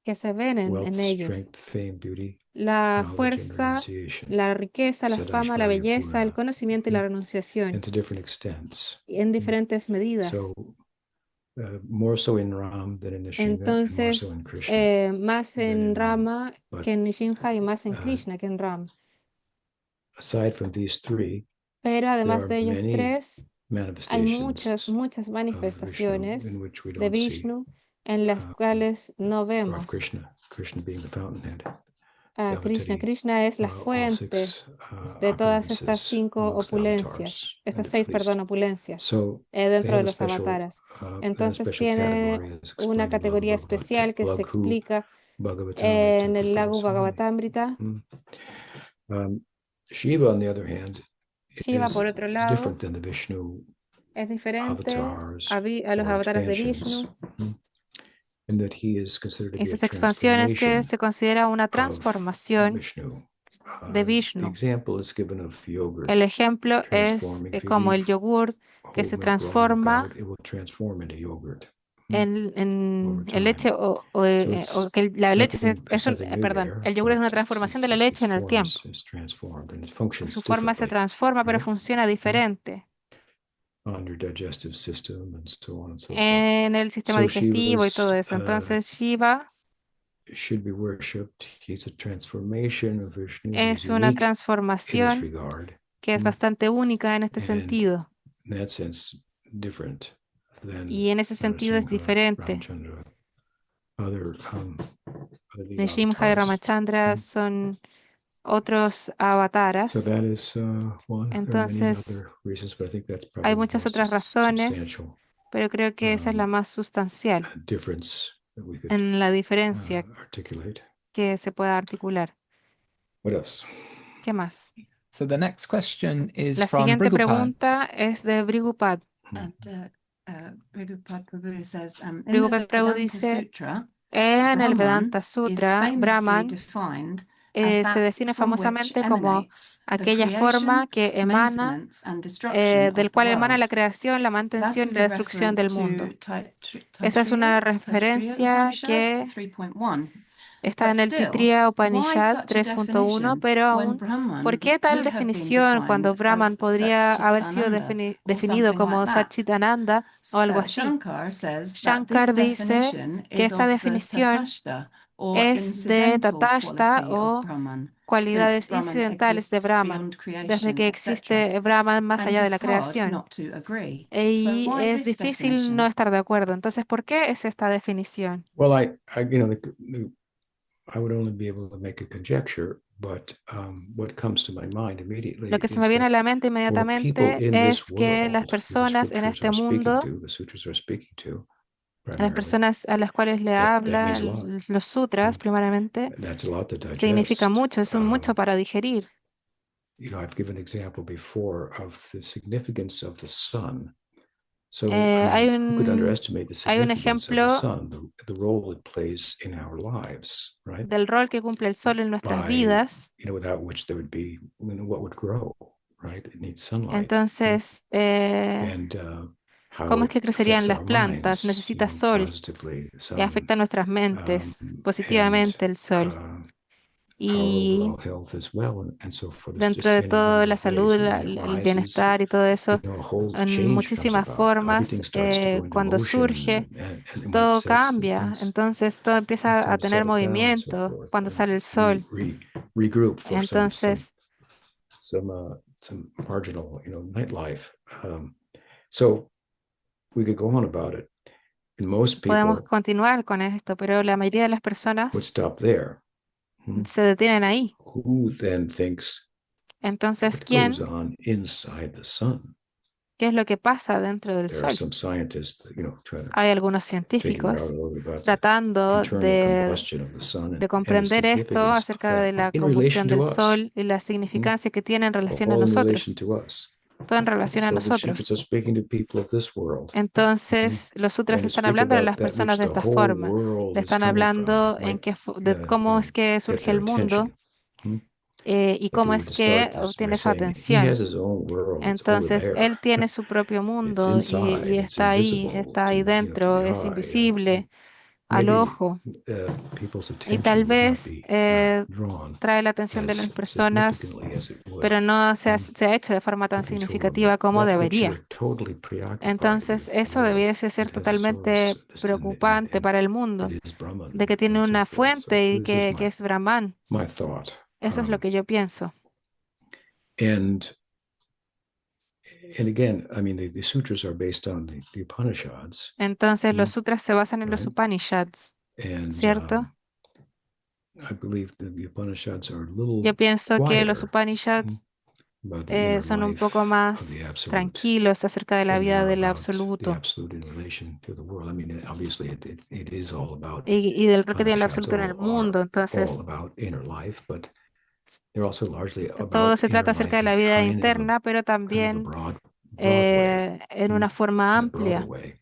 que se ven Wealth, en ellos. strength, fame, beauty, La knowledge, and fuerza, renunciation. la riqueza, la fama, la Sadaishvarya belleza, el Purna, conocimiento y la renunciación, and to different extents. en diferentes medidas. So, more so in Ram than in Nrsimha, and more Entonces, so in Krishna más than in en Ram. Rama But, que en Nrsimha y más en Krishna que en Ram. aside from these 3, Pero there además are de ellos many 3, hay manifestations muchas of Vishnu manifestaciones in which we de don't see, Vishnu en las cuales no of vemos Krishna being the fountainhead. a Krishna. Yavatari, Krishna es la all fuente 6 de todas estas opulences 5 amongst the opulencias, avatars, estas at 6, least. perdón, opulencias So dentro they de have a los special, avataras. then a Entonces special tiene category as una explained in categoría Laghu especial que se Laghu explica Bhagavatamrita en el Lagu 2.1. Bhagavatamrita. Shiva, on the other hand, Shiva, por otro is lado, different than the Vishnu es diferente avatars a los or avatares de expansions, Vishnu in that he is considered to y be a sus expansiones que transformation se considera una of transformación Vishnu. de The Vishnu. example is given of yogurt El ejemplo es transforming. If you como el leave yogur que whole se milk raw milk transforma out, it will transform into yogurt en over leche time. o que la leche There's nothing new perdón, there, el yogur es but una transformación de la leche en el tiempo. is transformed and it functions Su forma se differently transforma, pero right? funciona diferente on your digestive system and so on and so forth. en el sistema So digestivo y todo Shiva's, eso. Entonces Shiva should be worshipped. He's a transformation of Vishnu. He's es una unique in this transformación regard. que es bastante única en este And sentido. in that sense, different than Y en ese sentido es Narasimha, diferente. Ramchandra, other lead Nrsimha y avatars. Ramachandra son otros So avataras. that is one. There are many Entonces, other reasons, but I think that's probably hay the muchas most otras razones, substantial pero creo que esa es la más sustancial difference that we could en la diferencia articulate. que se pueda articular. What else? ¿Qué más? So the next question is La from siguiente Brigupad. pregunta es de Brigupad. And Brigupad Prabhu says, in the Brigupad Prabhu Vedanta dice, Sutra, en el Brahman Vedanta is Sutra, famously Brahman defined se as that define from which famosamente como emanates the aquella forma creation, que emana, maintenance and destruction del of the cual emana la world. creación, la That mantención y is la a destrucción reference del to mundo. Esa es una referencia que Upanishad 3.1. está But en el still, Taittiriya why Upanishad such a 3.1, definition pero when aún, Brahman ¿por qué tal could have been definición cuando defined Brahman as podría haber sido Satchitananda or definido something como like that? Satchitananda o algo así? Shankar says that Shankar this dice definition que is esta of the definición tatashta or es de incidental Tatashta quality of o Brahman, since cualidades Brahman incidentales de exists Brahman, beyond desde creation, que etc. existe Brahman más And allá it de is la hard creación. not to agree. So Y why es this difícil definition? no estar de acuerdo. Entonces, ¿por qué es esta definición? Well, I would only be able to make a conjecture, but what comes to my mind immediately Lo que se is me viene a that la mente for people inmediatamente in es this que las world, who the personas en scriptures este are speaking mundo, to, the sutras are speaking to, las primarily, personas a las cuales le that means a lot. hablan los sutras, primariamente, That's a lot to significa digest. mucho, es un mucho para digerir. I've given an example before of the significance of the sun. So, Hay who could un underestimate the hay un significance of the ejemplo sun, the role it plays in our lives, right? del rol que cumple el sol en nuestras By, vidas. without which there would be, what would grow, right? It needs sunlight. Entonces, And how ¿cómo es que it crecerían affects las our plantas? minds, Necesita sol positively, the y sun, afecta nuestras mentes and positivamente el sol. our Y overall health as well, and so forth. There's dentro just de any number todo, la of salud, ways. And when it el rises, bienestar y todo eso, a whole en change comes muchísimas about. formas, Everything starts to go into cuando motion, surge, and when it todo sets, cambia. Entonces todo empieza a tend to tener settle down and so movimiento forth, cuando and sale el sol. regroup for Entonces, some marginal, nightlife. So we could go on about it. And most podemos people continuar con esto, pero la mayoría de las personas would stop there. se detienen ahí. Who then thinks Entonces, what goes ¿quién on inside the sun? qué es lo que pasa dentro del There are Sol. some scientists, trying to Hay algunos figure out a científicos little bit about the tratando internal combustion of the sun de and the comprender esto significance of acerca de that la in combustión relation to del us, Sol y la significancia que tiene en relación a all in relation nosotros, to us. todo en relación a So the sutras are nosotros. speaking to people of this world. Entonces, los sutras And to están speak hablando a about las that personas which de the esta whole forma. world Le is están coming from hablando might, de cómo es que get surge their el mundo attention. Hmm? y If cómo we were es to que start this by obtiene su saying he atención. has his own world, it's over Entonces, there. él tiene su propio It's mundo inside, y it's está ahí invisible to dentro, the es eye. invisible al Maybe ojo. people's Y tal attention would not vez be drawn trae la atención de las as personas, significantly as it would. pero no se ha hecho de forma tan If we told them significativa como that which debería. you're totally preoccupied Entonces, with, eso debiese ser it has a totalmente source, preocupante para el mundo, it is Brahman, de que tiene and so una forth. So fuente y this is que es Brahman. my thought. Eso es lo que yo pienso. And again, I mean, the sutras are based on the Upanishads. Entonces, los sutras se basan en los Right. Upanishads, And ¿cierto? I believe the Upanishads are a little Yo pienso que los quieter Upanishads about the inner son un life poco of the más absolute tranquilos acerca de la than they vida are del about the absoluto absolute in relation to the world. I mean, obviously, it is all about y del rol que tiene el Upanishads absoluto en el are mundo. all Entonces, about inner life, but they're also largely todo about se inner trata acerca life de la in vida kind of interna, pero a también broad way, en una forma in a broader amplia, way,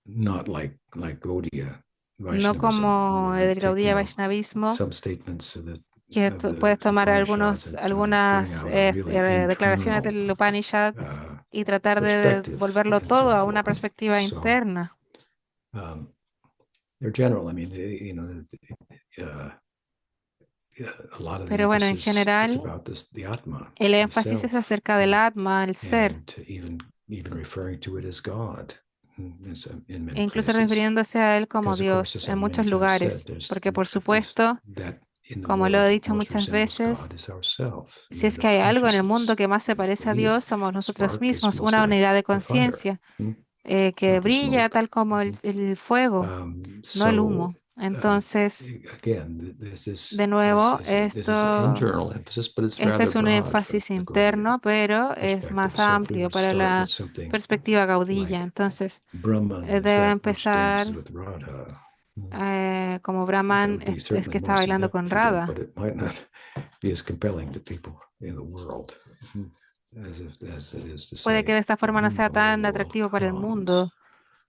not like Gaudiya no Vaishnavism, como where they el take, Gaudiya Vaishnavismo, some statements of que puedes tomar Upanishads and algunas bring out a really declaraciones internal del Upanishad y tratar de perspective volverlo and todo so a una forth. perspectiva So, interna. they're general. I mean, a lot of the Pero bueno, en emphasis is general, about the Atma, el the énfasis es self, acerca del Atma, el ser, and even referring to it as God in e many incluso places. refiriéndose a él como Because, of course, Dios as en I've many muchos times said, lugares, porque por there's supuesto, that in the como lo he world dicho most muchas resembles veces, God is ourself, si es unit que of hay algo en el mundo consciousness. que más se And parece a he is Dios, somos nosotros spark is mismos, most una like unidad de the fire, conciencia que not the brilla smoke. tal como el fuego, no el humo. Entonces, Again, de nuevo, this is an internal emphasis, but it's este rather es un broad from énfasis the Gaudiya interno, pero es perspective. más So if we amplio were to para start with la something perspectiva gaudilla. like Entonces, Brahman is debe that which empezar dances with Radha, como that Brahman would be es que certainly está more bailando con significant, but Radha. it might not be as compelling to people in the world as it is to Puede say, que de esta forma no from sea the whole tan world atractivo para el comes. mundo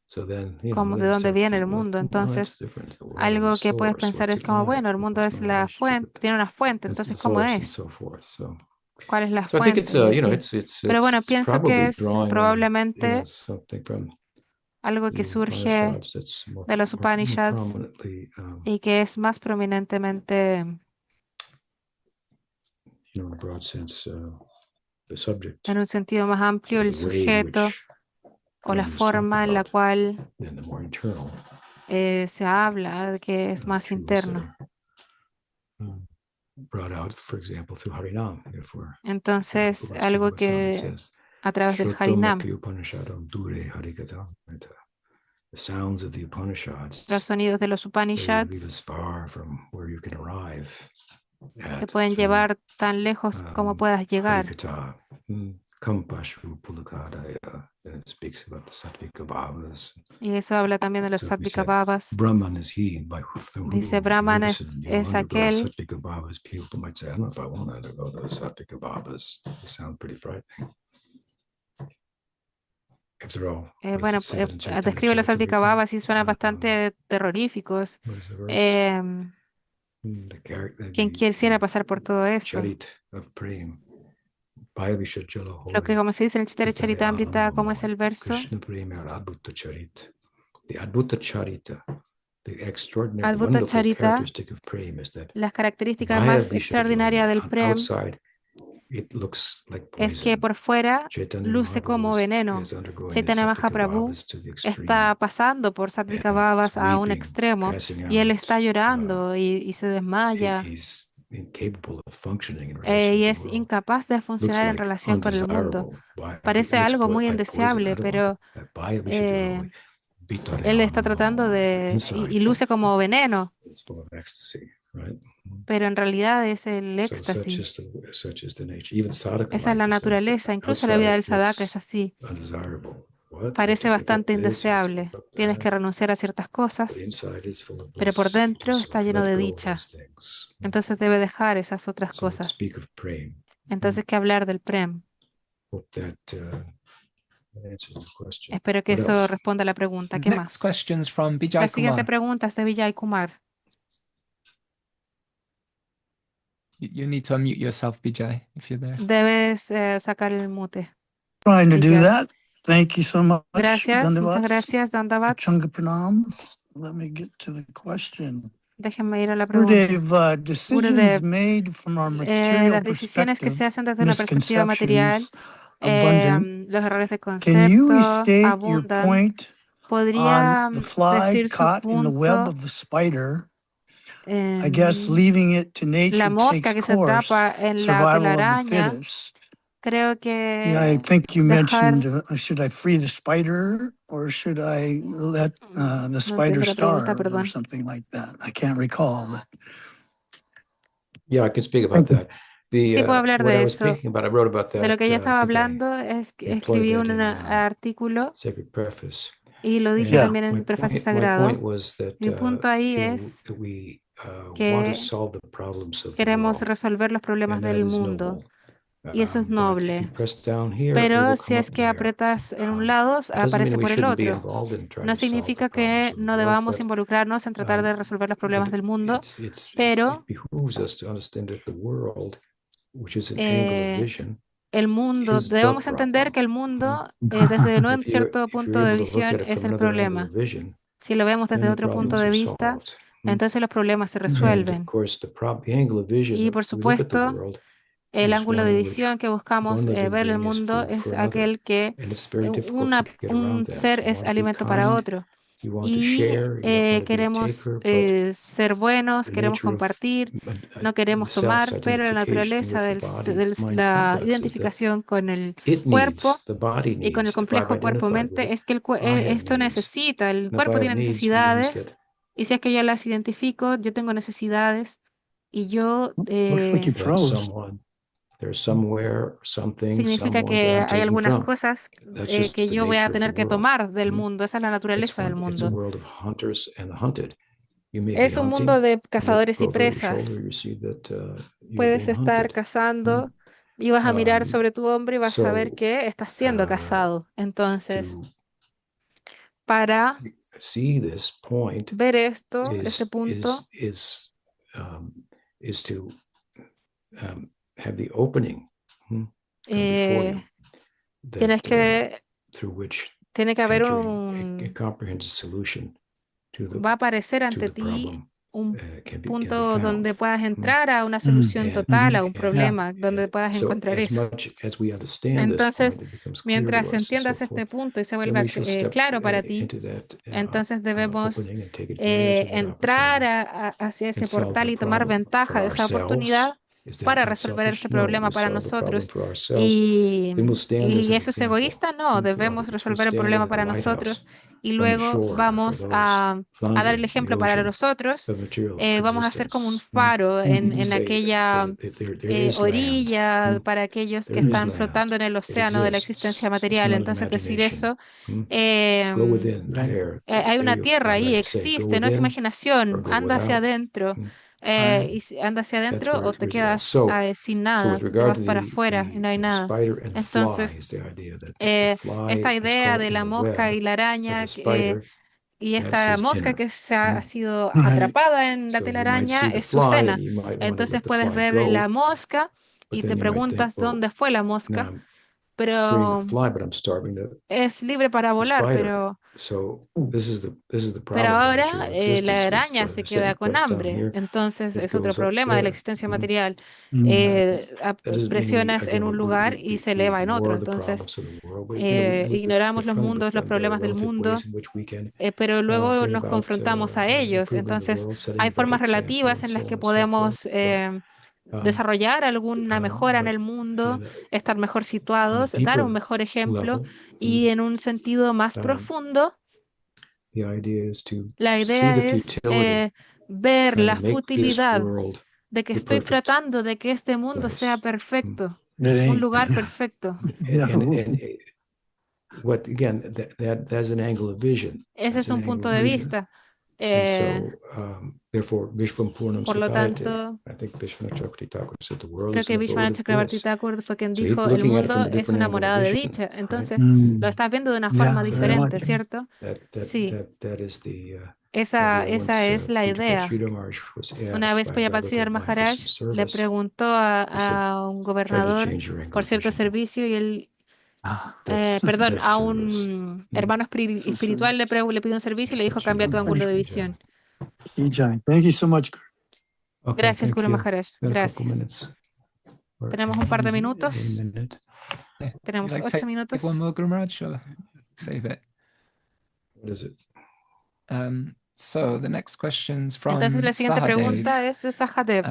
So then, como de then dónde start to viene el think, well, mundo. it's Entonces, different. The world algo has a que puedes source. pensar What's es it como, bueno, like? el mundo What's es my la relationship fuente, with tiene una fuente, the entonces, ¿cómo source and es? so forth? So ¿Cuál es la I think fuente? Y así. Pero bueno, it's pienso que probably es drawing on, probablemente something from algo que the surge Upanishads that's de los more Upanishads prominently, y que es más prominentemente, in a broad sense, the subject, en un sentido más amplio, or el the way in sujeto which o la Brahman is talked forma en la about, cual than the more internal, se habla, que es más truths interno. that are brought out, for example, through Harinam. Therefore, Entonces, algo que says, a través del Shrutam Harinam, api Upanishadam dure harikatam. The sounds of the Upanishads, los sonidos de los they lead Upanishads us far from where you can arrive te at pueden through llevar tan lejos como puedas llegar. Harikata, Kampashru Pulakadaya, and it speaks about the Sattvika Bhavas. Y eso habla también de los So if we Sattvika said, Bhavas. Brahman is he, Dice, if you Brahman listen, you'll es undergo the aquel. Sattvika Bhavas. People might say, I don't know if I want to undergo those Sattvika Bhavas. They sound pretty frightening. After all, Bueno, describe los Sattvika Bhavas y suenan bastante terroríficos. ¿Quién quisiera pasar por todo eso? Lo que, como se dice en el Chaitanya Charitamrita, ¿cómo es el verso? Advaita Charita, las características más extraordinarias del Prem es que por fuera luce como veneno. Chaitanya Mahaprabhu está pasando por Sattvika Bhavas a un extremo y él está llorando y se desmaya y es incapaz de funcionar en relación con el mundo. Parece algo muy indeseable, pero él está tratando de... y luce como veneno. pero en realidad es el éxtasis. Esa es la naturaleza. Incluso la vida del sadhaka es así. Parece bastante indeseable. Tienes que renunciar a ciertas cosas, pero por dentro está lleno de dicha. Entonces debe dejar esas otras cosas. Entonces, ¿qué hablar del prem? Espero que eso responda a la pregunta. ¿Qué más? La siguiente pregunta es de Vijay Kumar. You need to unmute yourself, Vijay, if you're there. Debes sacar el mute. Trying to do Vijay. that. Thank you so much. Gracias, muchas Dandavats. gracias, Dandavats. Chunga Pranam. Let me get to the question. Déjenme ir a la pregunta. Gurudev, decisions Gurudev, made from our material las decisiones que se perspective, hacen desde una perspectiva material, abundant. los errores de Can you concepto restate your abundan. point Podría on the fly decir su caught in the web punto of the spider? I guess leaving it to la nature mosca takes que se course, atrapa en la survival of the telaraña. fittest. Creo I que think you dejar... mentioned, should I free the spider or should I let the spider entiendo la pregunta, starve or perdón. something like that? I can't recall. But... Yeah, I can speak about that. Sí, puedo hablar What I de was eso. speaking about, I wrote about that. De lo que yo estaba I think hablando es que employed escribí that un in, artículo Sacred Preface. y lo dije Yeah. también en el prefacio My sagrado. point was that, Mi punto ahí you know, es that we want que to solve the problems of the queremos world, resolver los problemas and that del is mundo noble. y eso es But if noble. you press down here, it Pero will si come es up que there. apretas en un lado, It doesn't mean aparece that we por el shouldn't be otro. involved in trying No to solve the significa problems que of the no world, debamos but, involucrarnos en tratar de resolver los problemas del mundo, it pero behooves us to understand that the world, which is an angle of eh, vision, el mundo, is the debemos entender problem. que el mundo, desde un If cierto punto you're de able to look visión, at it es from el another angle problema. of vision, Si lo vemos then desde the otro punto problems de are vista, solved. entonces los problemas se And resuelven. of course, the angle of vision Y that por we look at the supuesto, world el is ángulo one de in which visión que buscamos one living ver el being is mundo food es for another, aquel que and it's very difficult to get un around that. ser You es want to be alimento para kind, otro. you want to Y share, you don't want to be a queremos taker, but ser buenos, the queremos nature of compartir, no queremos the tomar, pero la self-identification naturaleza with the de body-mind la complex is that identificación con el it cuerpo needs, the body y con el needs, if I've complejo identified with cuerpo-mente it, es que I have esto needs. necesita, el And if I cuerpo have tiene needs means necesidades, that y si es que yo las identifico, yo tengo necesidades, y yo Looks like you that froze. there's somewhere, something, significa someone que that I'm hay taking algunas from. cosas That's just que the yo voy a nature of the tener que world. tomar del Mm. mundo. Esa es la naturaleza del It's a mundo. world of hunters and the hunted. You may be Es un hunting, mundo de you look cazadores y over your shoulder, presas. you see that you're Puedes being estar hunted. cazando y vas a mirar sobre tu hombro y vas a ver So, que estás siendo cazado. Entonces, to para see this point ver esto, este punto, is to have the opening come before you, tienes que through which tiene que haber a comprehensive solution to the va a aparecer ante the ti problem un can be punto found. donde puedas entrar a una solución total, a un problema, donde puedas So encontrar as eso. much as we understand this Entonces, point, it becomes clear to mientras us and so entiendas forth, este punto y se then vuelva we shall step claro para ti, into that entonces debemos opening and take advantage of that entrar opportunity hacia ese and solve portal the y tomar problem ventaja for de esa ourselves. oportunidad Is that para not resolver selfish? este No, problema we para solve the problem nosotros. for ourselves. We will stand as Y an eso es example egoísta, no, to debemos others. We resolver el stand problema as a para lighthouse nosotros y on the luego shore for vamos those a dar el floundering in the ejemplo para ocean los otros. of material Vamos a ser como un existence. faro en Say aquella that there is land. orilla para aquellos que There is están land. flotando en el It océano de la existencia exists. It's material. not an Entonces decir imagination. eso, Go within there. hay una tierra I ahí, like to say, go existe, no es within or imaginación, go anda hacia without. adentro. Y si anda hacia That's adentro where o it te resides. quedas sin So nada, with te regard vas to para afuera y no hay the nada. spider and the fly Entonces, is the idea that the fly esta is idea caught de in la the mosca web y la of araña the spider. y That's esta his mosca dinner. que se ha sido Right. atrapada en la So you might see telaraña the es su fly cena. and you might want to Entonces let the puedes fly ver go, la mosca but y then te you might think, preguntas dónde fue la now mosca, I'm freeing the pero fly, but I'm starving the es libre para volar, spider. pero So this is the Pero problem of ahora material la existence. araña se queda con Press down hambre. here, Entonces it es otro goes up problema de la there. existencia material. That doesn't mean Presionas en un lugar y se eleva en otro. ignore the Entonces problems of the world, but we're ignoramos los confronted mundos, with los them. There are problemas del relative mundo, ways in which we can pero luego bring nos about confrontamos a ellos. improvement of the Entonces world, setting hay a better formas example, relativas and en so las on que and so forth. podemos desarrollar alguna mejora en But el mundo, in estar mejor on a situados, dar un deeper mejor ejemplo level, y en un sentido más profundo. the idea is to La see idea the es futility, ver trying la to make this futilidad world de que Be estoy perfect tratando de que este mundo sea place. perfecto, It un ain't. lugar perfecto. And what again? That's an angle of vision. Ese That's es an un angle punto of de vision. vista. And Eh, so, therefore, Vishvam Purnam por lo Sukayate. tanto, I think Vishwanath Chakravarti Thakur said the world creo is que an abode Vishwanath of Chakravarti bliss. Thakur fue quien So he's dijo, el looking at it from mundo a es different una angle of morada de vision, dicha. right? Entonces, lo estás viendo de una Yeah, forma very diferente, much. ¿cierto? Sí, That is the esa idea. Once es la Pujapad idea. Sridhar Maharaj was Una asked vez by a Pujapad government Sridhar line for some Maharaj le service, preguntó he said, a un try to gobernador change your angle por of cierto vision. servicio y él, That's perdón, best a service. un hermano espiritual le pidió un servicio y le dijo, Change your cambia tu angle of ángulo de vision. visión. Thank you so much. Okay, Gracias, thank Guru you. Maharaj. Got a couple Gracias. minutes. Or Tenemos un par de a minutos. minute. Yeah. Would Tenemos you like 8 take one minutos. more, Guru Maharaj, or save it? What is it? So the next question's from Entonces la siguiente Sahadev. pregunta es de Sahadev.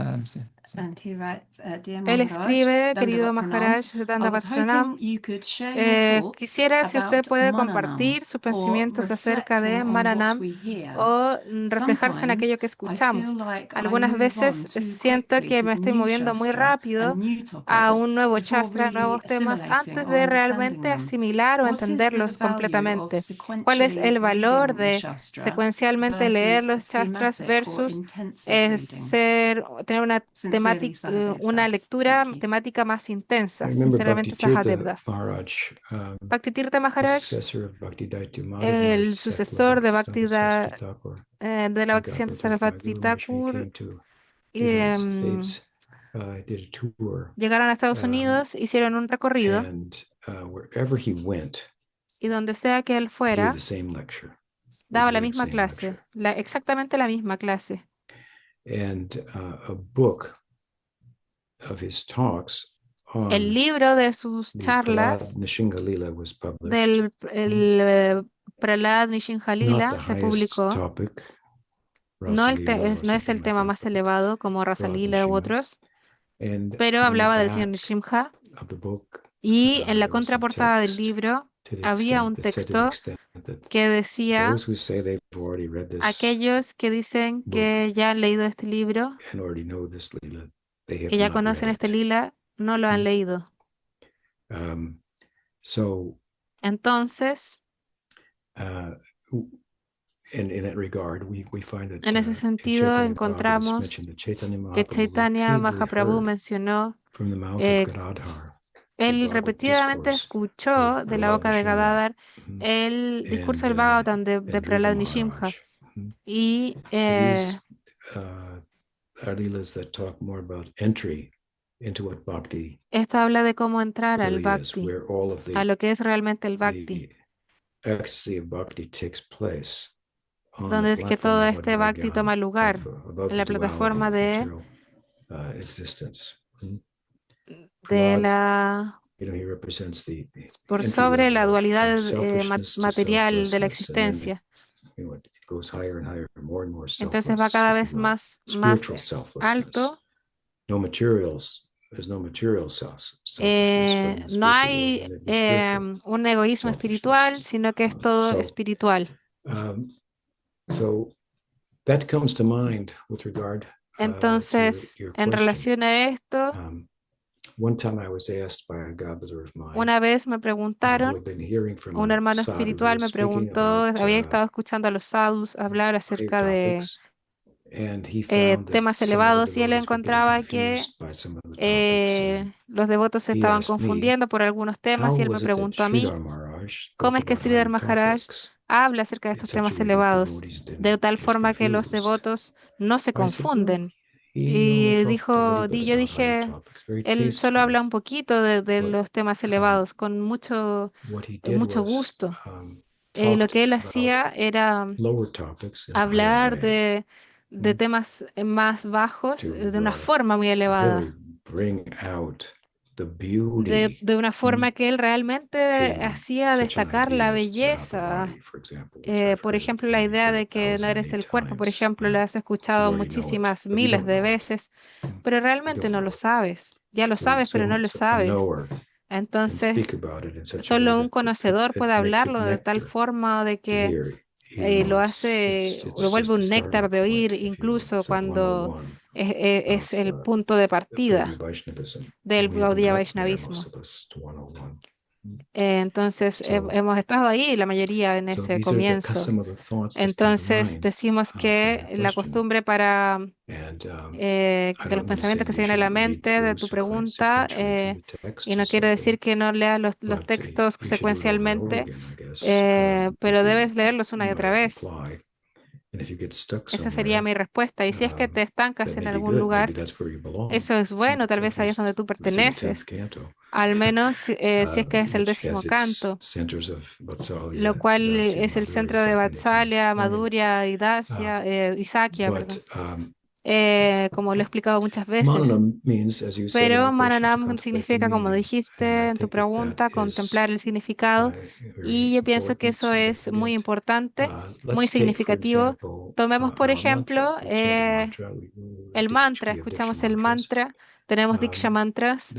And he writes, Dear Él Maharaj, escribe, querido Dandavat Pranam, Maharaj, I Dandavat was Pranam, hoping you could share your thoughts quisiera si usted about puede Maranam compartir sus or pensamientos acerca de reflecting on what Maranam we hear. o reflejarse en Sometimes aquello que I escuchamos. feel like I Algunas move on veces too siento quickly que to me the estoy new moviendo muy Shastra rápido and new a topics un nuevo before Shastra, really nuevos temas, assimilating antes or de understanding realmente them. asimilar o What is the entenderlos value of completamente. ¿Cuál es sequentially el valor reading the de Shastra secuencialmente leer versus los Shastras thematic or versus intensive reading? tener una Sincerely, Sahadev una Das. lectura Thank you. temática más I intensa? remember Sinceramente, Bhakti Sahadev Tirtha Das. Maharaj, Bhaktitirtha the Maharaj, successor of Bhakti Daitya Madhav Maharaj, el sucesor de Bhaktisiddhanta Saraswati Thakur, de la and Bhaktisiddhanta Gopinath Mai Saraswati Guru Maharaj, when he Thakur, came to the United States, did a tour, llegaron a Estados Unidos, hicieron un recorrido and wherever he went, y donde sea que él he gave fuera, the same lecture, the daba la exact misma same clase, lecture. exactamente la misma clase. And a book of his talks El on libro de sus the charlas Prahlad Nishinga Lila was published. del Prahlad Nishinga Not Lila the se highest publicó. topic, No, Rasa Lila or no es el something like tema that, más but elevado como Rasa Prahlad Lila u Nishinga. otros, And pero on the hablaba del señor back Nishimha. of the book, Y en la there was some contraportada del text libro to the había un extent that said to the texto extent that que decía, those who say they've already read this aquellos que dicen book que ya han leído este libro, and already know this Lila, they have que ya not conocen read este it. lila, no lo han leído. So Entonces, in that regard, we find that en ese in sentido, Chaitanya Bhagavata it's encontramos mentioned that Chaitanya que Mahaprabhu Chaitanya repeatedly Mahaprabhu heard mencionó, from the mouth of eh, Gadadhar the él Bhagavad repetidamente discourse escuchó of de la Prahlad boca de Nishinga Gadadhar el discurso del Bhagavatam de and Dhruva Prahlad Nishimha. Maharaj. Y So these are leelas that talk more about entry into what bhakti esto habla de cómo entrar al really is, Bhakti, where all of a lo que es realmente el Bhakti, the ecstasy of bhakti takes place on the donde es que platform todo of este Bhakti Advaita toma lugar Tattva, above en the la duality plataforma of de material existence. de Prahlad, la he represents the por entry sobre la level dualidad from selfishness to material de la selflessness, and then existencia. it goes higher and higher, more and more Entonces va selfless, cada if you vez will. más Spiritual selflessness. alto. No materials. There's no material selfishness, but in the No spiritual hay world, then it is spiritual un egoísmo espiritual, selfishness. sino que es todo espiritual. So that comes to mind with regard Entonces, to your en question. relación a esto, One time I was asked by a godbrother of mine, una vez me who preguntaron, had been hearing from un a hermano sadhu who espiritual was me speaking preguntó, about había estado escuchando a los sadhus hablar higher acerca de topics, and he found that temas some of the elevados y él devotees were getting encontraba que confused by some of the topics. And los devotos se he estaban asked me, confundiendo por algunos temas how y él me was it that preguntó a mí, Sridhar Maharaj ¿cómo spoke es que about Sridhar higher Maharaj topics habla acerca de in estos such a temas way that elevados devotees de didn't tal get forma que los confused? devotos no se I said, well, confunden? he only Y talked a little bit yo about higher dije, topics, very él solo tastefully. habla un poquito de But los temas elevados, con what he did was gusto. Lo talked que él about hacía era lower topics in a higher hablar way de temas más bajos to de una forma muy elevada, really bring out the beauty de una forma que él realmente in hacía such an destacar la idea as you're not the belleza. body, for example, which I've Por heard, ejemplo, la idea heard de que no eres 1,008 el cuerpo, por times. ejemplo, lo has You escuchado already know it, muchísimas but you miles don't de know it. veces, pero You realmente don't no know lo it. sabes. Ya lo sabes, pero no lo A sabes. knower can Entonces, speak about it in such a way solo un that conocedor it puede makes it hablarlo de tal nectar forma de to que hear, lo vuelve un néctar de oír, incluso cuando es el punto de partida del Gaudiya Vaishnavismo. Entonces, hemos estado ahí, la mayoría, en ese comienzo. Entonces, decimos que la costumbre para que los pensamientos que se vienen a la mente de tu pregunta, y no quiere decir que no leas los textos secuencialmente, pero debes leerlos una y otra vez. Esa sería mi respuesta. Y si es que te estancas en algún lugar, eso es bueno, tal vez ahí es donde tú perteneces. Al menos si es que es el 10º canto, lo cual es el centro de Vatsalya, Madhurya y Dasya, y Sakya, perdón. Como lo he explicado muchas veces. Pero Mananam significa, como dijiste en tu pregunta, contemplar el significado. Y yo pienso que eso es muy importante, muy significativo. Tomemos, por ejemplo, el mantra. Escuchamos el mantra. Tenemos Diksha mantras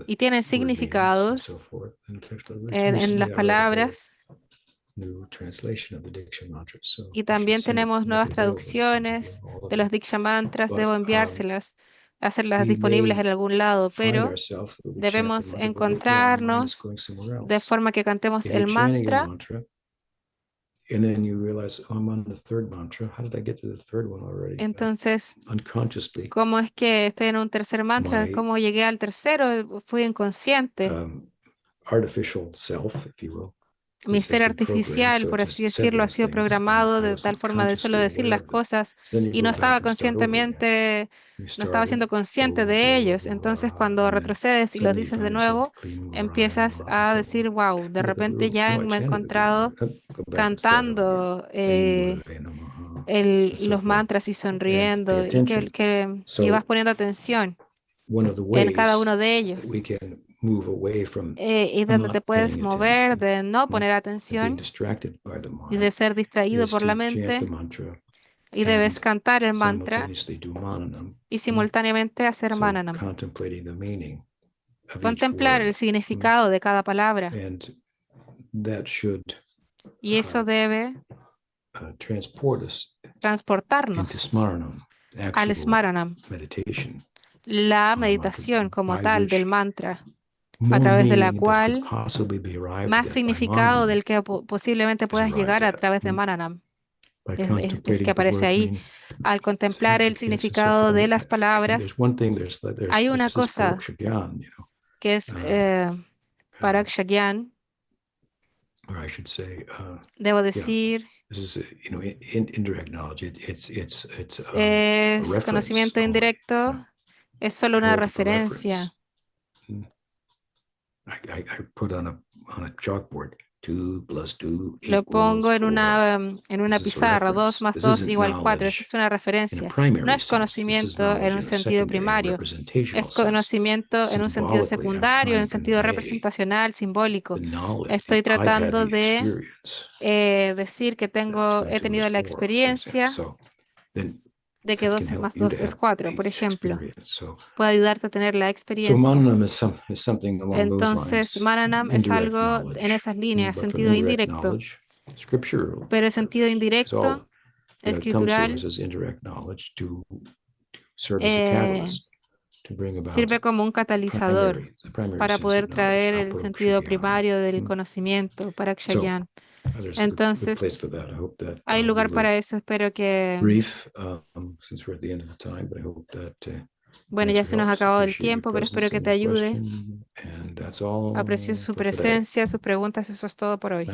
y tienen significados en las palabras. Y también tenemos nuevas traducciones de los Diksha mantras. Debo enviárselas, hacerlas disponibles en algún lado, pero debemos encontrarnos de forma que cantemos el mantra. Entonces, ¿cómo es que estoy en un tercer mantra? ¿Cómo llegué al tercero? Fui inconsciente. Mi ser artificial, por así decirlo, ha sido programado de tal forma de solo decir las cosas y no estaba conscientemente, no estaba siendo consciente de ellos. Entonces, cuando retrocedes y los dices de nuevo, empiezas a decir, wow, de repente ya me he encontrado cantando los mantras y sonriendo y vas poniendo atención en cada uno de ellos. Y donde te puedes mover de no poner atención y de ser distraído por la mente, y debes cantar el mantra y simultáneamente hacer mananam. Contemplar el significado de cada palabra. Y eso debe transportarnos al smaranam, la meditación como tal del mantra, a través de la cual más significado del que posiblemente puedas llegar a través de Mananam. Es que aparece ahí. Al contemplar el significado de las palabras, hay una cosa que es Parakshagyan, debo decir, es conocimiento indirecto, es solo una referencia. Lo pongo en una pizarra, 2 más 2 igual 4. Esa es una referencia. No es conocimiento en un sentido primario, es conocimiento en un sentido secundario, en un sentido representacional, simbólico. Estoy tratando de decir que he tenido la experiencia de que 2 más 2 es 4, por ejemplo. Puede ayudarte a tener la experiencia. Entonces, Mananam es algo en esas líneas, sentido indirecto. Pero el sentido indirecto, escritural, sirve como un catalizador para poder traer el sentido primario del conocimiento, para Akshagyan. Entonces, hay lugar para eso. Espero que... Bueno, ya se nos ha acabado el tiempo, pero espero que te ayude. Aprecio su presencia, sus preguntas. Eso es todo por hoy.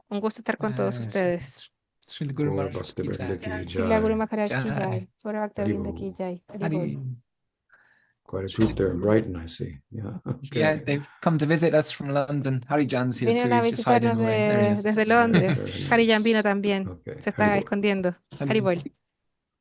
Un gusto estar con todos ustedes. Srila Guru Maharaj ki jai. Srila Guru Maharaj ki jai. Gaura Bhakta-vrinda ki jai. Haribol. Quite a group there in Brighton, I see. Yeah. Yeah, they've come to visit us from London. Harijan's here too. Vienen a He's just hiding visitarnos away. There he is. desde Londres. Harijan vino también. Okay. Se está escondiendo. Haribol.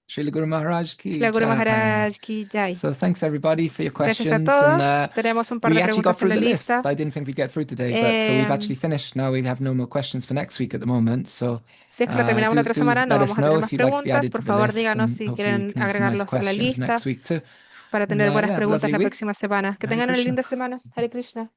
Srila Guru Maharaj ki Srila Guru jai. Maharaj ki jai. So thanks everybody for your Gracias questions. a todos. And, Tenemos un par we de actually got preguntas en through la the list. lista. I didn't think we'd get through today, but so we've actually finished now. We have no more questions for next week at the moment. So Si es que lo terminamos la otra semana, no let vamos us a tener know más if you'd like to be preguntas. added Por to the favor, list, díganos and si hopefully we quieren can have some nice agregarlos a la questions lista next week too. para tener buenas Yeah, preguntas lovely la week. próxima semana. Que tengan una linda semana. Hare Krishna.